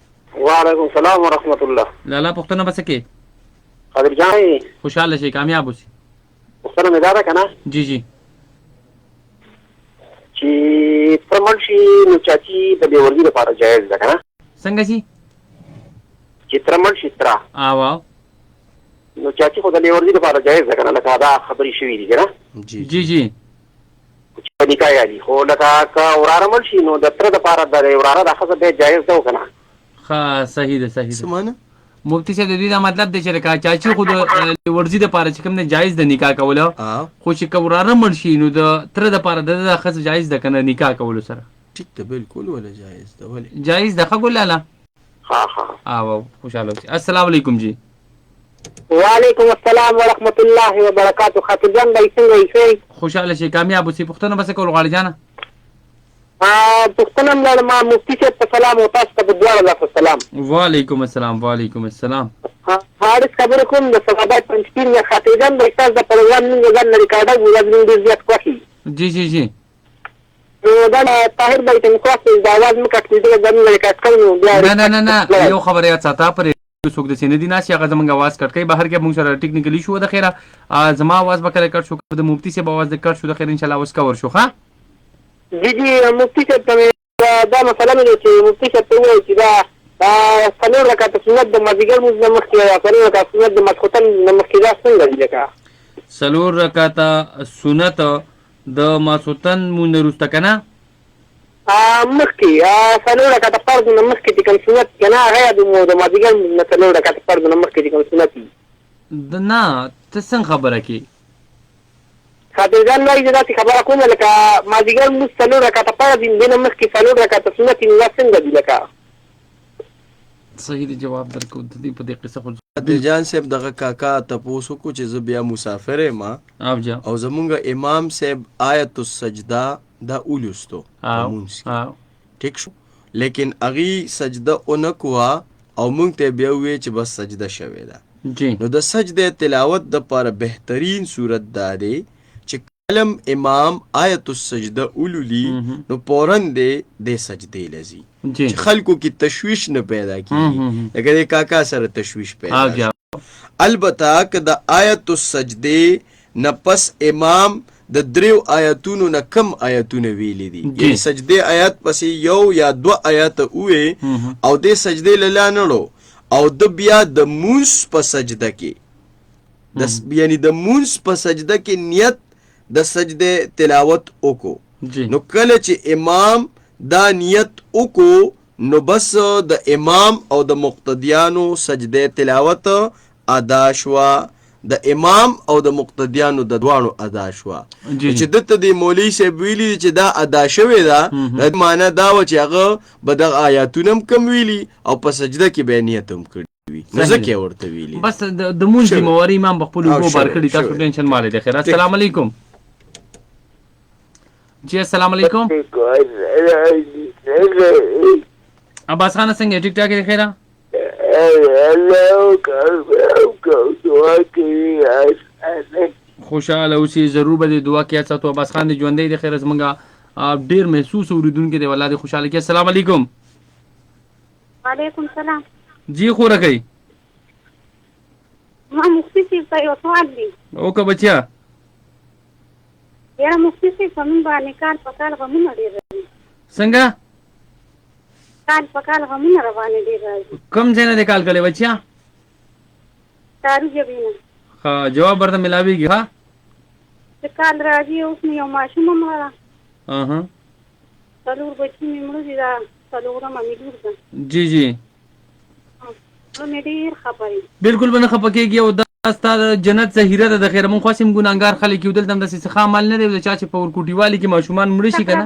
وعلیکم السلام ورحمۃ اللہ لالا پښتنه بس کې قادر جان خوشاله شي کامیاب اوسې پښتنه مې دا کنه جی چې پرمل شي نو چاچی د دې ورګي لپاره جایز ده کنه څنګه شي چې پرمل شي ترا واو نو چاچی خو د دې ورګي لپاره جایز ده کنه لکه دا خبرې شوې دي کنه جی چې نکاح یادي خو لکه کا وراره مل شي نو د تر د لپاره د وراره د خزه به جایز ده کنه صحیح ده سمانه مفتی صاحب د دې دا مطلب دی چې لکه چاچی خو د ورځي د پاره چې کوم نه جایز د نکاح کول خو چې کوراره مړ شي نو د تر د پاره د خزه جایز ده کنه نکاح کول سره ټیک ده بالکل ولا جایز ده ولی جایز ده خو لاله ها خوشاله السلام علیکم جی وعلیکم السلام ورحمۃ اللہ وبرکاتہ خاطر جان بھائی څنګه یې خوشاله شي کامیاب اوسې پښتنه بس کول غواړي جانه پوښتنه مې لرله ما مفتي صاحب ته سلام او تاسو ته په دواړه لاسه سلام. وعلیکم السلام وعلیکم السلام. حارث خبره کوم د صحابات پنځپیر یا خاطرجان د استاد د پروګرام موږ ځان ریکارډ او ورځ ډېر زیات خوښي. جی جی جی. نو دا طاهر بھائی ته مخواست د اواز مو کټ کړی دا ریکارډ کړو بیا نه نه نه یو خبره یاد ساته پر څوک د سینې دی ناس هغه زمونږ اواز کټ کوي بهر کې موږ سره ټیکنیکلی شو د خیره زما اواز به کله کټ شو د مفتی صاحب اواز د کټ شو د خیر ان شاء الله اوس کور شو ښه. جی جی مفتی صاحب ته دا مسله مې چې مفتی صاحب ته وایي چې دا څلور رکعاته سنت د مازدیګر لمونځ نه مخکې یا څلور رکعاته سنت د ماسخوتن نه مخکې دا څنګه دي لکه څلور رکعاته سنت د ماسخوتن مونځ نه وروسته که نه مخکې څلور رکعاته فرض نه مخکې چې کوم سنت که نه هغه د مازدیګر لمونځ نه څلور رکعاته فرض نه مخکې چې کوم سنت دي نه ته څنګه خبره کې خاطرجان وایي زه داسې خبره کومه لکه مازدیګر لمونځ څلور رکعاته فرض دي دې نه مخکې څلور رکعاته سنت دي دا څنګه دي لکه صحیح دی جواب درکو د دې په دې قصه خو خاطرجان صاحب دغه کاکا تپوس وکړو چې زه بیا مسافر یم او زمونږ امام صاحب آیت السجده دا ولوستو ټیک شو لیکن هغې سجده ونه کوه او موږ ته بیا وویې چې بس سجده شوې ده نو د سجده تلاوت دپاره بهترین صورت دا دی چې کلم امام آیت السجده اولولي نو فوراً د سجدې لځي چې خلکو کې تشویش نه پیدا کیږي لکه د کاکا سره تشویش پیدا کیږي البته که د آیت السجده نه پس امام د دریو آیاتونو نه کم آیاتونه ویلي دي یعنی سجدې آیات پسې یو یا دوه آیاته ووې او د سجدې له لاندې او د بیا د مونځ په سجده کې یعنی د مونځ په سجده کې نیت د سجدې تلاوت وکړو نو کله چې امام دا نیت وکړو نو بس د امام او د مقتدیانو سجدې تلاوت ادا شوه د امام او د مقتدیانو د دواړو ادا شوه چې دته د مولوي صاحب ویلي چې دا ادا شوې ده د معنا دا و چې هغه به دغه آیاتونه هم کم ویلي او په سجده کې به یې نیت هم کړي وي نو ځکه یې ورته ویلي بس د مونځ ذمهواري امام په خپلو اوبو بار کړي تاسو ټینشن مه لرئ خیر السلام علیکم جی السلام علیکم عباس خان څنګه ټیک ټاک دی خیره خوشحاله اوسئ ضرور به دې دعا کې یاد ساتو عباس خان دې ژوندی دی خیر زمونږ ډېر محسوس اوریدونکی دی والله دې خوشحاله کړي السلام علیکم وعلیکم سلام جی خوره کوي ما مفتی صاحب ته یو سوال دی وکړه بچیا یاره مفتی صاحب په موږ باندې کال په کال غمونه ډېر راځي څنګه کال په کال غمونه راباندې ډېر راځي کوم ځای نه دی کال کړی بچیا تارو ژبې نه ښه جواب ورته ملاویږي ښه چې کال راځي اوس مې یو ماشومه مړه ده څلور بچي مې مړه دي دا څلورمه مې لور ده جی جی نو مې ډېر خفه یم بالکل به نه خفه کېږي او دا ستا د جنت ظهیره ده د خیره مونږ خوښ یم ګناهګار خلک یو دلته هم داسې څه ښه عمل نه دی د چا چې په ورکوټیوالي کې ماشومان مړه شي که نه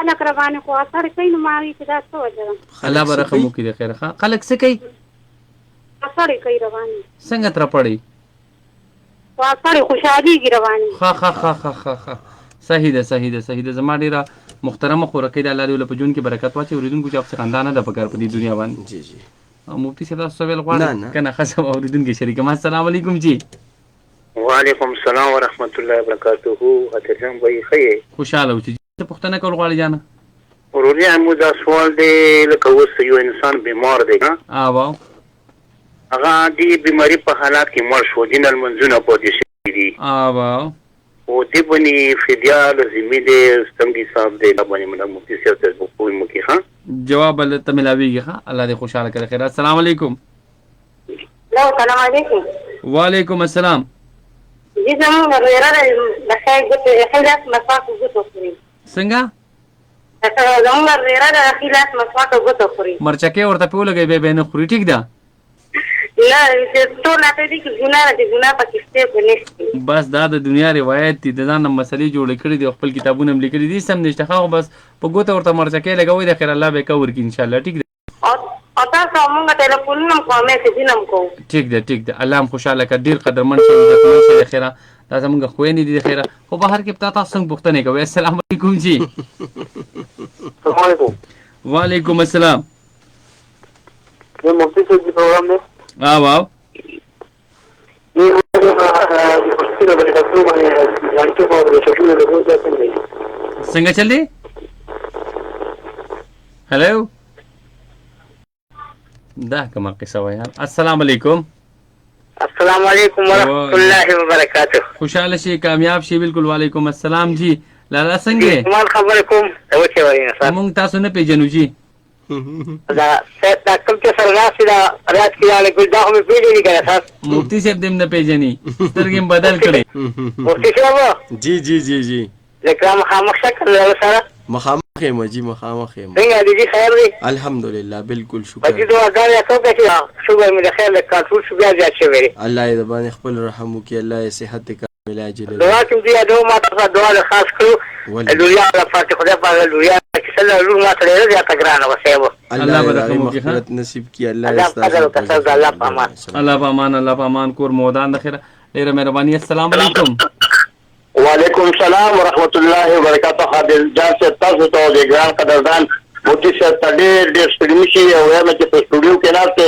خلک راباندې خو اثر کوي نو ما وایي چې دا څه وجه ده الله به رحم وکړي د خیره ښه خلک څه کوي اثر کوي راباندې څنګه ترپړی خو اثر خوشحالېږي راباندې ښه ښه ښه ښه ښه صحیح ده صحیح ده صحیح ده زما ډېره محترمه خورکۍ ده الله دې له په ژوند کې برکت واچوي اورېدونکو چې افسه خندا نه ده پکار په دې دنیا باندې جی جی مفتی صاحب تاسو ویل غواړئ که نه ښه سم اورېدونکي شریکم السلام علیکم جی وعلیکم السلام ورحمت الله وبرکاته خاطرجان بھائی ښه یې خوشحاله اوسئ څه پوښتنه کول غواړئ جانه وروري مو دا سوال دی لکه اوس یو انسان بیمار دی هغه د دې بیماري په حالات کې مړ شو دین المنځونه پاتې شوي دي او دې باندې فدیه لازمي دی څنګه حساب دی دا باندې موږ مفتی صاحب ته وپوښتنه وکړو ښه جواب ته ملاویږي ښه الله دې خوشحاله کړي خیر السلام علیکم السلام علیکم وعلیکم السلام جی زموږ ورېره د خلاص مسواک وګورئ څنګه زموږ ورېره د خلاص مسواک وګورئ مرچکې ورته په ولګوي به نه خوري ټیک ده نه ټول راته دي چې ګناه ده ګناه پکې شته نشته بس دا د دنیا روایت دي د ځان مسلې جوړې کړې دي خپل کتابونه هم لیکلي دي سم نشته خو بس په ګوته ورته مرچکې لګوي د خیر الله به کور کې ان شاء الله ټیک ده او تاسو موږ ټلیفون نم کوو میسج نم کوو. ټیک دی الله هم خوشاله کړه. ډیر قدرمن شي عزتمن شي د خیره دا زمونږ خوینې دي د خیره. خو بهر کې تاسو څنګه پوښتنې کوئ؟ السلام علیکم جی. السلام علیکم. وعلیکم السلام. یہ مفتی صاحب کی پروگرام میں واو څنګه چل دی؟ هلو دا کومه قصه وه یار. السلام علیکم. السلام علیکم ورحمۃ اللہ وبرکاتہ. خوشحاله شي کامیاب شي. بالکل. وعلیکم السلام جی. لالا څنګه مال خبر کوم او چې وایي سر مونږ تاسو نه پیژنو جی. دا کوم چې سره راسي دا رات کې یاله ګل دا هم پیژنې کنه سر. مفتی صاحب دې نه پیژني سترګې بدل کړي. مفتی صاحب جی جی جی جی لکه مخامخ شکل له سره مخامخ یم جی مخامخ یم. څنګه دي خیر دی؟ الحمدلله بالکل شکر. پکې دوه غاړه کوم چې شوګر مې خیر له کاټول شو بیا ځای شوی. الله دې باندې خپل رحم وکړي. الله یې صحت کامله اجل. دعا کوم دی دا ما ته دعا خاص کړو. لوریا الله فاتح خدای په لوریا کې سره لور ما ته لري یا تګرانه وسېو. الله به رحم وکړي. مغفرت نصیب کړي. الله الله په امان. الله په امان. الله په امان. کور مودان د خیره. ډیره مهرباني. السلام علیکم. وعلیکم السلام ورحمۃ اللہ وبرکاتہ. خادر جان سے تاسو ته د ګران قدردان مفتی صاحب ته ډېر سپېږمې شي او وایم چې په سټوډیو کې ناست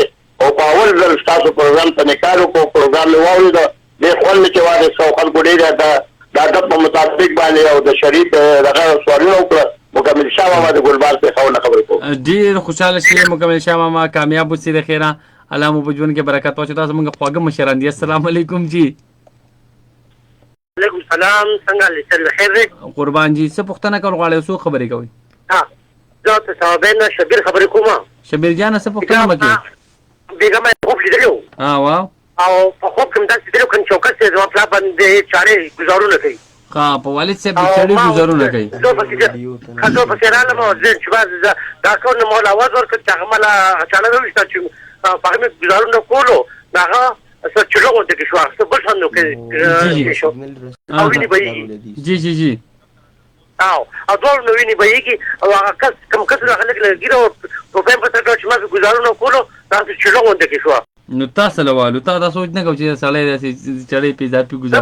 او په اول ځل ستاسو پروګرام ته نکارو کو پروګرام مې واورېد. ډېر خوند مې چې واده سو خلکو ډېر د ادب په مطابق باندې او د شریف دغه سوالونه وکړه. مکمل شاه ماما د ګلبار په خونه خبرې کوم. ډېر خوشحاله شي مکمل شاه ماما. کامیاب اوسئ د خیره. الله مو په ژوند کې برکت واچوي. تاسو موږ خواږه مشران دي. السلام علیکم جی. وعلیکم السلام. څنګه لسر خیر دی؟ قربان جی. څه پوښتنه کول غواړئ؟ څو خبرې کوئ؟ زه ته صاحبین شبیر خبرې کوم. شبیر جان څه پوښتنه وکړئ؟ بیګم یې خوب لیدلو واو او په خوب کې داسې لیدلو کوم چوکس چې زما پلا باندې چارې گزارونه کوي. په والد صاحب د چړې گزارونه کوي. زه پکې رالم او چې دا کار نه مول اواز ورکړ چې هغه مالا چاله وشته چې په هغه گزارونه کولو هغه سر چلو غونډه کې شو. څه بل څه نو کې شو او ویني به جی جی جی او ډول نو ویني به یې او هغه کس کوم کس هغه لګیرو په پم په تر چې ما گزارونه کولو تاسو چلو غونډه کې شو. نو تاسو لوالو تا سوچ نه کوم چې سړی داسې چړې په ذات په گزار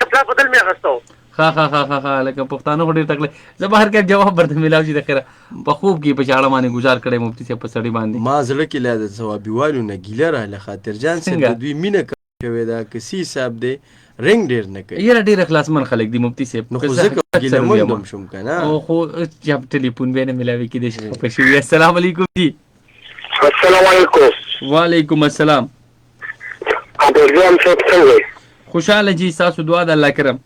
خپل بدل مې غستو. ها لکه پښتانه ډېر تکلیف. زه بهر کې جواب ورته ملاوي د خیره په خوب کې په چاړه باندې گزار کړي مفتی صاحب په سړی باندې. ما زړه کې لا د ثوابیوالو نه ګیله راله. خاطر جان صاحب د دوی مینه کوي دا کسي صاحب دی رنګ ډېر نه کوي. یاره ډېر اخلاصمن خلک دي مفتی صاحب. نو خو ځکه ګیله مندم شوم که نه او خو جب ټلیفون به نه ملاوي کېدی په شوي. السلام علیکم جی. السلام علیکم. وعلیکم السلام. عبدالرحیم صاحب څنګه؟ خوشحاله جی. ستاسو دعا د الله کرم.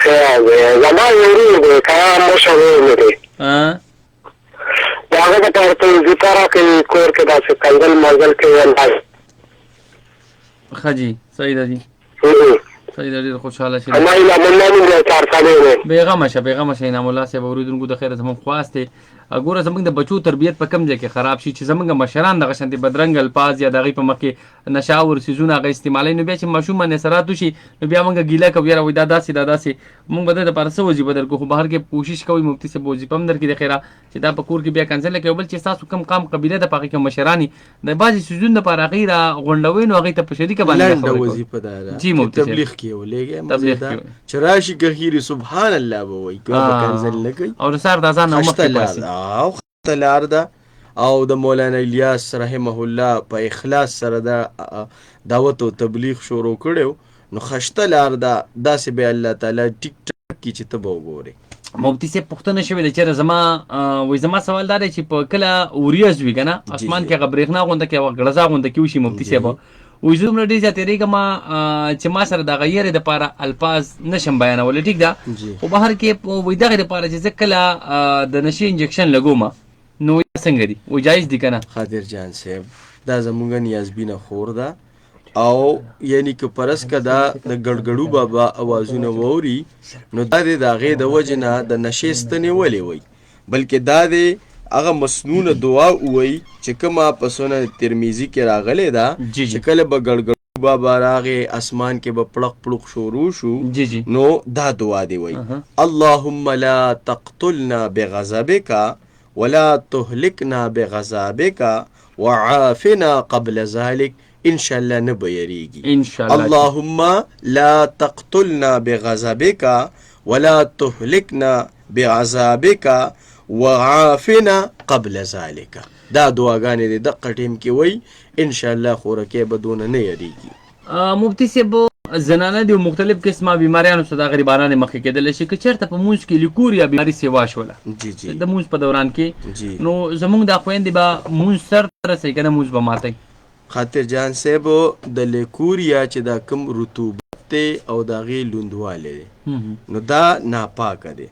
خیر دی. زما یو ورور دی کار مشر ورور دی. د هغه دپاره ته وظیفه راکوي کور کې داسې کنګل منګل کوي الله. ښه جي صحیح ده جي صحیح ده. ډېر خوشحاله شي. ما انعام الله نوم دی چارسانې دی. بېغمه شه انعام الله صاحب اورېدونکو د خیره زموږ خواست دی. ګوره زموږ د بچو تربیت په کم ځای کې خراب شي چې زموږ مشران دغه شانتې بدرنګ الفاظ یا د هغوی په مخ کې نشاور څیزونه هغه استعمالوي نو بیا چې ماشوم باندې اثرات وشي نو بیا موږ ګیله کوو یاره وایي دا داسې موږ به د دپاره څه وظیفه درکړو. خو بهر کې کوشش کوئ مفتي صاحب وظیفه هم درکړي د خیره چې دا په کور کې بیا کنسل کوي. بل چې ستاسو کم قام قبیله د په هغې کې مشران د بعضې څیزونو دپاره هغوی را غونډوئ نو هغوی ته په شریکه باندې وظیفه ده جی مفتي صاحب تبلیغ کې ولېږئ چې راشي ګخیري سبحان الله به وایي کنسل نه کوي او د سهار د اذان نه مخکې پاسي لار ده. او د مولانا الیاس رحمه الله په اخلاص سره دا دعوت او تبلیغ شروع کړو نو خشته لار ده. داسې به الله تعالی ټیک ټاک کې چې ته به وګورې. مفتي صاحب پوښتنه شوې ده چې زما سوال دا دی چې په کله وریځ وي که نه اسمان کې هغه برېښنا غونډه کې هغه ګړزا غونډه کې وشي مفتي صاحب وایي زه دومره ډېر زیات تېرېږم چې ما سره د هغه یېرې دپاره الفاظ نشم بیانولی ټیک ده. خو بهر کې وایي دغې دپاره چې زه کله د نشې انجکشن لګوم نو څنګه دي وایي جایز دي که نه؟ خادر جان صاحب دا زمونږ نیازبینه خور ده او یعنی که پرس که دا د ګړګړو بابا اوازونه واوري نو دا د هغې د وجې نه د نشې ستنې ولې وایي بلکې دا د هغه مسنونه دعا ووایي چې کومه په سنن ترمیزي کې راغلی ده چې کله به ګړګړو بابا راغې اسمان کې به پړق پړق شروع شو نو دا دعا دی وایي اللهم لا تقتلنا بغضبک ولا تهلكنا بغضبك وعافنا قبل ذلك ان شاء الله نه بیریږي ان شاء الله. اللهم لا تقتلنا بغضبك ولا تهلكنا بعذابك وعافنا قبل ذلك. دا دعاګانې د دقه ټیم کې وای ان شاء الله خورکه بدون نه یریږي. مفتی صاحب زنانه د مختلف قسمه بیماریانو څخه د غریبانو مخکې کېدل شي که چېرته په مونځ کې لیکوریا بیماري سیوا شوله جی جی د مونځ په دوران کې جی نو زمونږ د خويندې به مونځ سر ته رسوي که نه مونځ به ماتوي. خاطر جان صاحب د لیکوریا چې دا کم رطوبت دی او د هغې لوندوالی دی نو دا ناپاکه دی.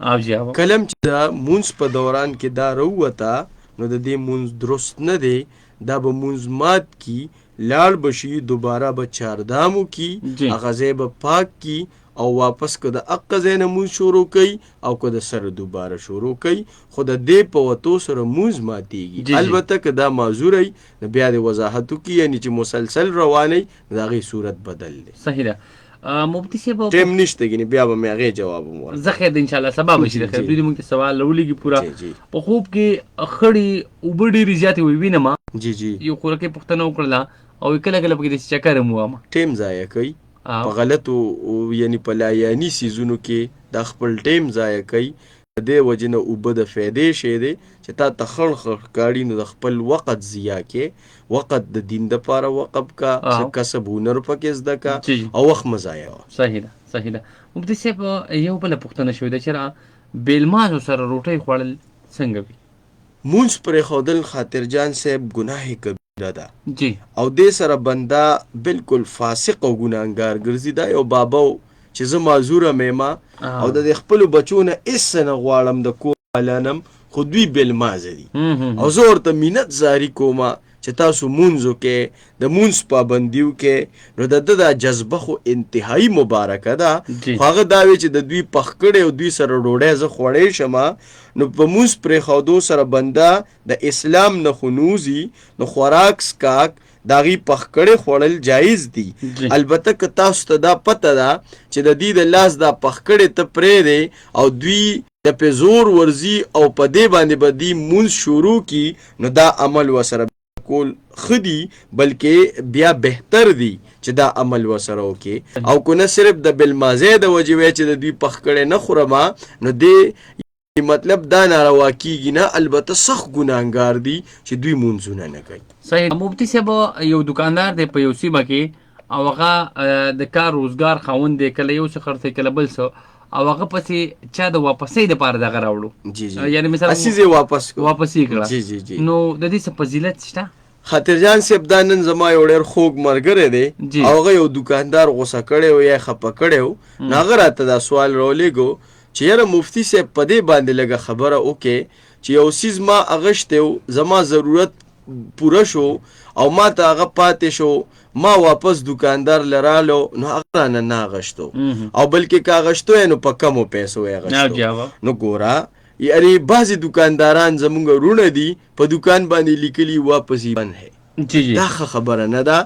کلم چې دا مونځ په دوران کې دا راووته نو د دې مونځ درست نه دی دا به مونځ مات کی لاړ بشي دوباره به چاردامو کی هغه ځای به پاک کی او واپس که د اقه ځای نه مونځ شروع کوي او که د سره دوباره شروع کوي خو د دې په وتو سره مونځ ماتیږي. البته که دا معذوری نو بیا د وضاحتو کی یعنی چې مسلسل رواني د هغې صورت بدل دی. صحیح ده. مفتی صاحب ټیم نشته ګینې بیا به مې هغې جواب ومورم زه خیر د انشاءالله سبا به شي د خیر دوی موږ ته سوال راولېږي پوره په خوب کې خړې اوبه ډېرې زیاتې ووینم جی جی یو خورکې پوښتنه وکړله او کله کله پکې داسې چکر هم ووم ټیم ضایع کوي په غلطو یعنی په لایاني څیزونو کې دا خپل ټیم ضایع کوي د دې وجې نه اوبه د فایدې شی دی چې تا ته خړ خړ ښکاري نو د خپل وخت ضیاع کې وخت د دین دپاره وقف کا کسب هنر پکې زده کا او وخت مه ضایع وه. صحیح ده صحیح ده. مفتی صاحب یو بله پوښتنه شوې ده چې را بیلمازو سره روټۍ خوړل څنګه وي؟ مونځ پرېښودل خاطر جان صاحب ګناه کبیره ده جی او دې سره بنده بالکل فاسق او ګناهګار ګرځي. دا یو بابا چې زه معذوره میما او د خپلو بچو نه هېڅ نه غواړم د کور والانم خو دوی بیلمازه دي او زه ورته منت زاري کومه چې تاسو مونځ وکې د مونځ پابندي وکې نو د ده دا جذبه خو انتهایي مبارکه ده خو هغه دا وی چې د دوی پخ کړی او دوی سره ډوډۍ زه خوړی شمه نو په مونځ پرېښودو سره بنده د اسلام نه خو نوځي نو خوراک څښاک د هغې پخ کړی خوړل جایز دي. البته که تاسو ته دا پته ده چې د دوی د لاس دا پخ کړی ته پرېږدی او دوی د پې زور ورځي او په دې باندې به دوی مونځ شروع کی نو دا عمل ورسره کول ښه دي بلکې بیا بهتر دي چې دا عمل ورسره وکړي او که نه صرف د بلمازۍ د وجې وی چې د دوی پخ کړی نه خورمه نو دې مطلب دا ناروا کیږي نه البته سخت ګناهګار دي چې دوی مونځونه نه کوي. صحیح. مفتی صاحب یو دکاندار دی په یو سیمه کې او هغه د کار روزګار خاوند دی کله یو څه خرڅوي کله بل څه او هغه پسې چا د واپسۍ دپاره دغه راوړو جی جی یعنې مثلا اسیزې واپس یې کړه جی جی جی نو د دې څه فضیلت شته؟ خاطر جان صاحب دا نن زما یو ډېر خوږ ملګری دی او هغه یو دکاندار غوسه کړی و یا خفه کړی و نو هغه راته دا سوال راولېږو چې یاره مفتی صاحب په دې باندې لږه خبره وکړې چې یو څیز ما اغوښتی و زما ضرورت پوره شو او ما ته هغه پاتې شو ما واپس دکاندار لرالو نو هغه رانه نه اغوښتو او بلکې که اغوښتو یې نو په کمو پیسو یې اغوښتو نو ګوره یعنی بعضې دکانداران زمونږ وروڼه دي په دکان باندې لیکلي واپس یې بند ہے دا ښه خبره نه ده.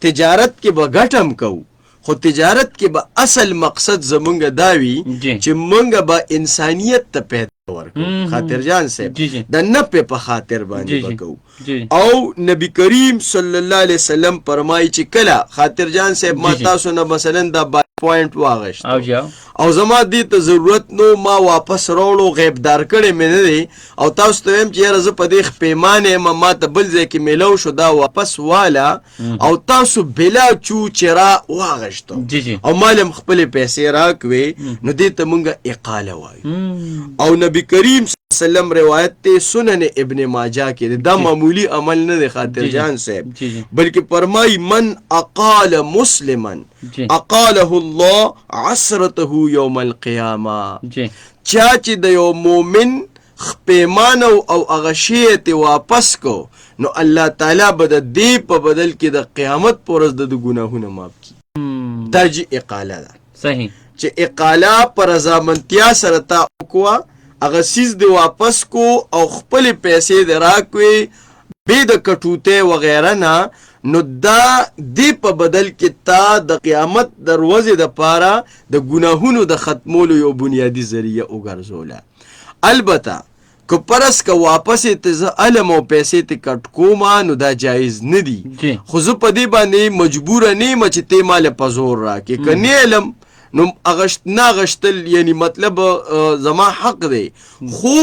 تجارت کې به ګټه هم کوو خو تجارت کې به اصل مقصد زمونږ دا وي چې مونږ به انسانیت ته پیدا ورکو. خاطر جان صاحب د نفع په خاطر باندې به کوو او نبی کریم صلی الله علیه وسلم فرمایي چې کله خاطر جان صاحب ما تاسو نه مثلا دا پوینټ واغشت او زما دې ته ضرورت نو ما واپس راوړو غیبدار کړی مې نه دی او تاسو ته وایم چې یاره زه په دې پیمانه یم ما ته بل ځای کې میلو شو دا واپس واله او تاسو بلا چو چرا واغشتو او مال هم خپلې پیسې راکوې نو دې ته مونږ اقاله وایو او نبی کریم صلی الله علیه وسلم روایت ته سنن ابن ماجه کې دا معمولی عمل نه دی خاطر جان صاحب بلکې فرمای من اقال مسلما اقاله الله عسرته یوم القیامه چا چې د یو مومن پیمانه او هغه شی ته واپس کو نو الله تعالی به د دې په بدل کې د قیامت پر ورځ د ګناهونو معاف کړي. دا جی اقاله ده. صحیح. چې اقاله پر رضامندتیا سره تا وکړه هغه څیز دی واپس کو او خپلې پیسې دی راکوې بې د کټوتې وغیره نه نو دا دې په بدل کې تا د قیامت دروازې دپاره د ګناهونو د ختمولو یو بنیادي ذریعه وګرځوله. البته که پرس که واپس ته زه علم او پیسې ته کټ کومه نو دا جایز نه دي خو زه په دې باندې مجبوره نه یم چې ته مال په زور راکې که نه علم نو نه اغشتل یعنی مطلب زما حق دی خو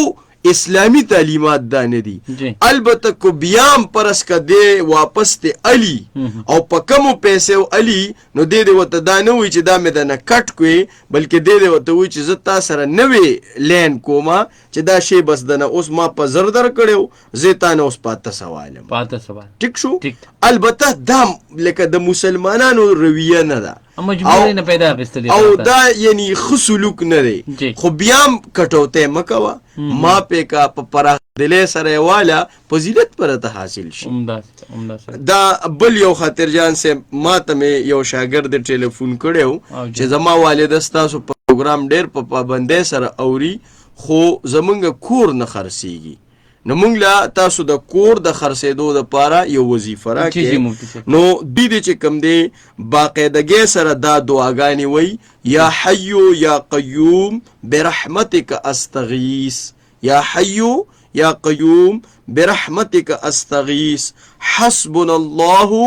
اسلامی تعلیمات دا نه دي البته کو بیام پرس که دی واپس ته علی او په کمو پیسو علی نو دی وته دا نه وي چې دا مې د نه کټ کوي بلکې دی وته وي چې زه تا سره نوې لین کومه چې دا شی بس د نه اوس ما په زر در کړو زه تا نه اوس پاته سوالم ټیک شو البته دا لکه د مسلمانانو رویه نه ده او دا یعنی ښه سلوک نه دی خو بیا هم کټوتی مه کوه ما پې کا په پراخدلۍ سره یې واله فضیلت پرته حاصل شي دا بل یو خاطرجان صاحب ما ته مې یو شاګرد ټلیفون کړی و چې زما والده ستاسو پروګرام ډېر په پابندۍ سره اوري خو زمونږ کور نه خرڅېږي نو مونږ له تاسو د کور د خرڅېدو دپاره یو وظیفه راکړې نو دوی دې چې کوم دی باقاعدګۍ سره دا دعاګانې وایي یا حیو یا قیوم برحمتک استغیث یا حیو یا قیوم برحمتک استغیث حسبنا الله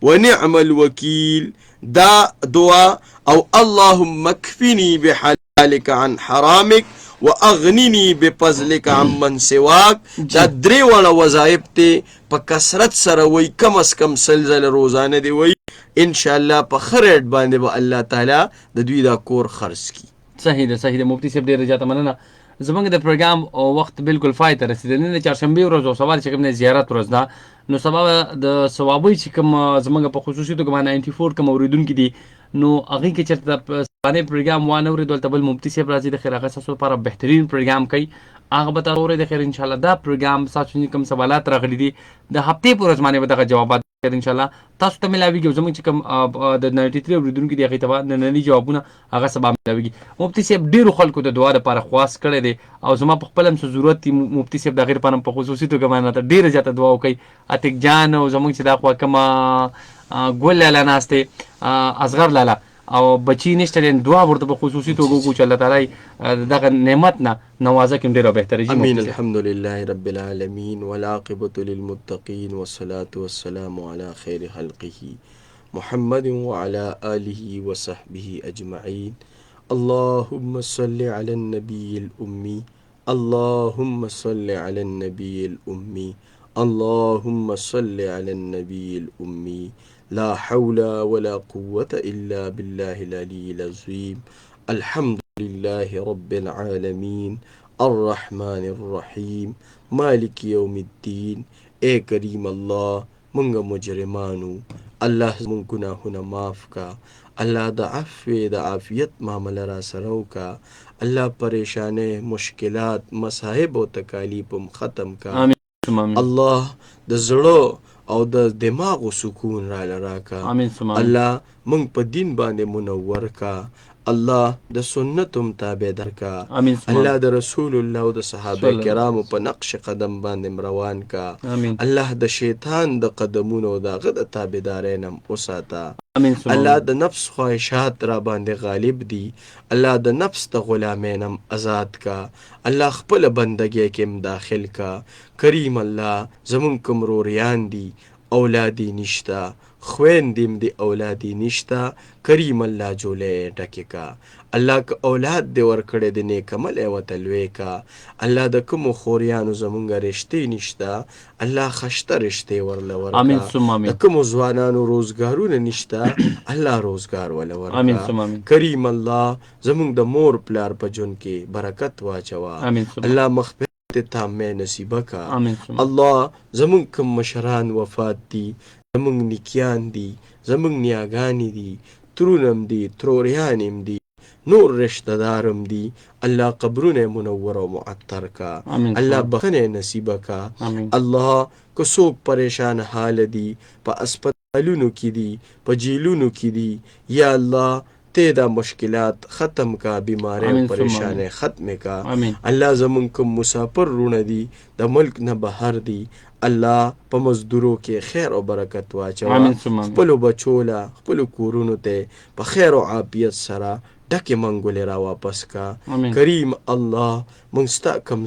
ونعم الوکیل دا دعا او اللهم اکفنی بحلالک عن حرامک واغننی بفضلک عمن سواک دا درې واړه وظایف ته په کثرت سره وای کم از کم سلزله روزانه دی وای ان شاء الله په خریټ باندې به الله تعالی د دوی دا کور خرڅ کی صحیح ده مفتی صاحب ډیره زیاته مننه زمونږ د پروګرام وخت بالکل پای ته رسیدلی نن د چهارشنبې ورځ او سبا چې کوم زیارت ورځ ده نو سبا د ثوابۍ چې کوم زمونږ په خصوصي توګه 94 کوم اوریدونکي دي نو هغې کې چېرته د پخوانی پروګرام وانه اورېدو هلته بل مفتي صاحب راځي د خیر هغه ستاسو لپاره بهترین پروګرام کوي هغه به تاسو اورئ د خیر انشاءالله دا پروګرام ستاسو چې کوم سوالات راغلي دي د هفتې په ورځ باندې به دغه جوابات انشاءالله تاسو ته ملاویږي او زموږ چې کوم د 93 اوریدونکي دي هغې ته به ننني جوابونه هغه سبا ملاویږي مفتي صاحب ډېرو خلکو د دعا دپاره خواست کړی دی او زما په خپله هم څه ضرورت دي مفتي صاحب د هغې لپاره په خصوصي توګه باندې ته ډېره زیاته دعا وکوئ عتیق جان او زموږ چې دا خوا کومه ګل لاله ناست دی اصغر لاله او بچی نشته دین دعا ورته په خصوصي توګه وکړو چې الله تعالی دغه نعمت نه نوازه کړي ډېره بهتره امين الحمد لله رب العالمين والعاقبة للمتقين والصلاة والسلام على خير خلقه محمد وعلى آله وصحبه أجمعين اللهم صل على النبي الأمي اللهم صل على النبي الأمي اللهم صل على النبي الأمي لا حول ولا قوة إلا بالله العلي العظيم الحمد لله رب العالمين الرحمن الرحيم مالك يوم الدين اے کریم اللہ منگا مجرمانو اللہ من گناہنا معاف کا اللہ دا عفو دا عافیت معاملہ را سرو کا اللہ پریشانے مشکلات مصائب و تکالیفم ختم کا اللہ دا زڑو او د دماغ سکون را لراکا الله منگ پا دین باندې منور کا الله د سنتم تابعدار کا الله د رسول الله او د صحابه کرامو په نقش قدم باندې روان کا الله د شیطان د قدمونو د غد تابعدارینم اوساتا الله د نفس خواهشات را باندې غالب دی الله د نفس د غلامینم آزاد کا الله خپل بندگی کې داخل کا کریم الله زمون کوم روریان دی اولادی نشتا خویندیم دی اولادی نشتا کریم الله جوله ټکی کا الله که اولاد دی ورکړی د نیک عمل وتلوي کا الله د کوم خوریانو زمونږ رشتې نشتا الله خشته رشتې ورله ورکا د کوم ځوانانو روزګارونه نشتا الله روزګار ولا ورکا کریم الله زمونږ د مور پلار په جون کې برکت واچوا الله مغفرت تامه نصیبه کا الله زمون کم مشران وفات دی زمون نیکیان دی زمون نیاگانی دی ترونم دی تروریانم دی نور رشتہ دارم دی اللہ قبرون منور و معطر کا اللہ بخن نصیبه کا اللہ کسوک پریشان حال دی پا اسپتالونو کی دی پا جیلونو کی دی یا اللہ تیدا مشکلات ختم کا بیماری پریشان ختم کا اللہ زمون کم مسافر رون دی دا ملک نہ بہر دی اللہ پا مزدورو کے خیر و برکت واچوا خپلو بچولا خپلو کورونو تے پا خیر و عافیت سرا ڈک منگولی را واپس کا کریم اللہ منستا کم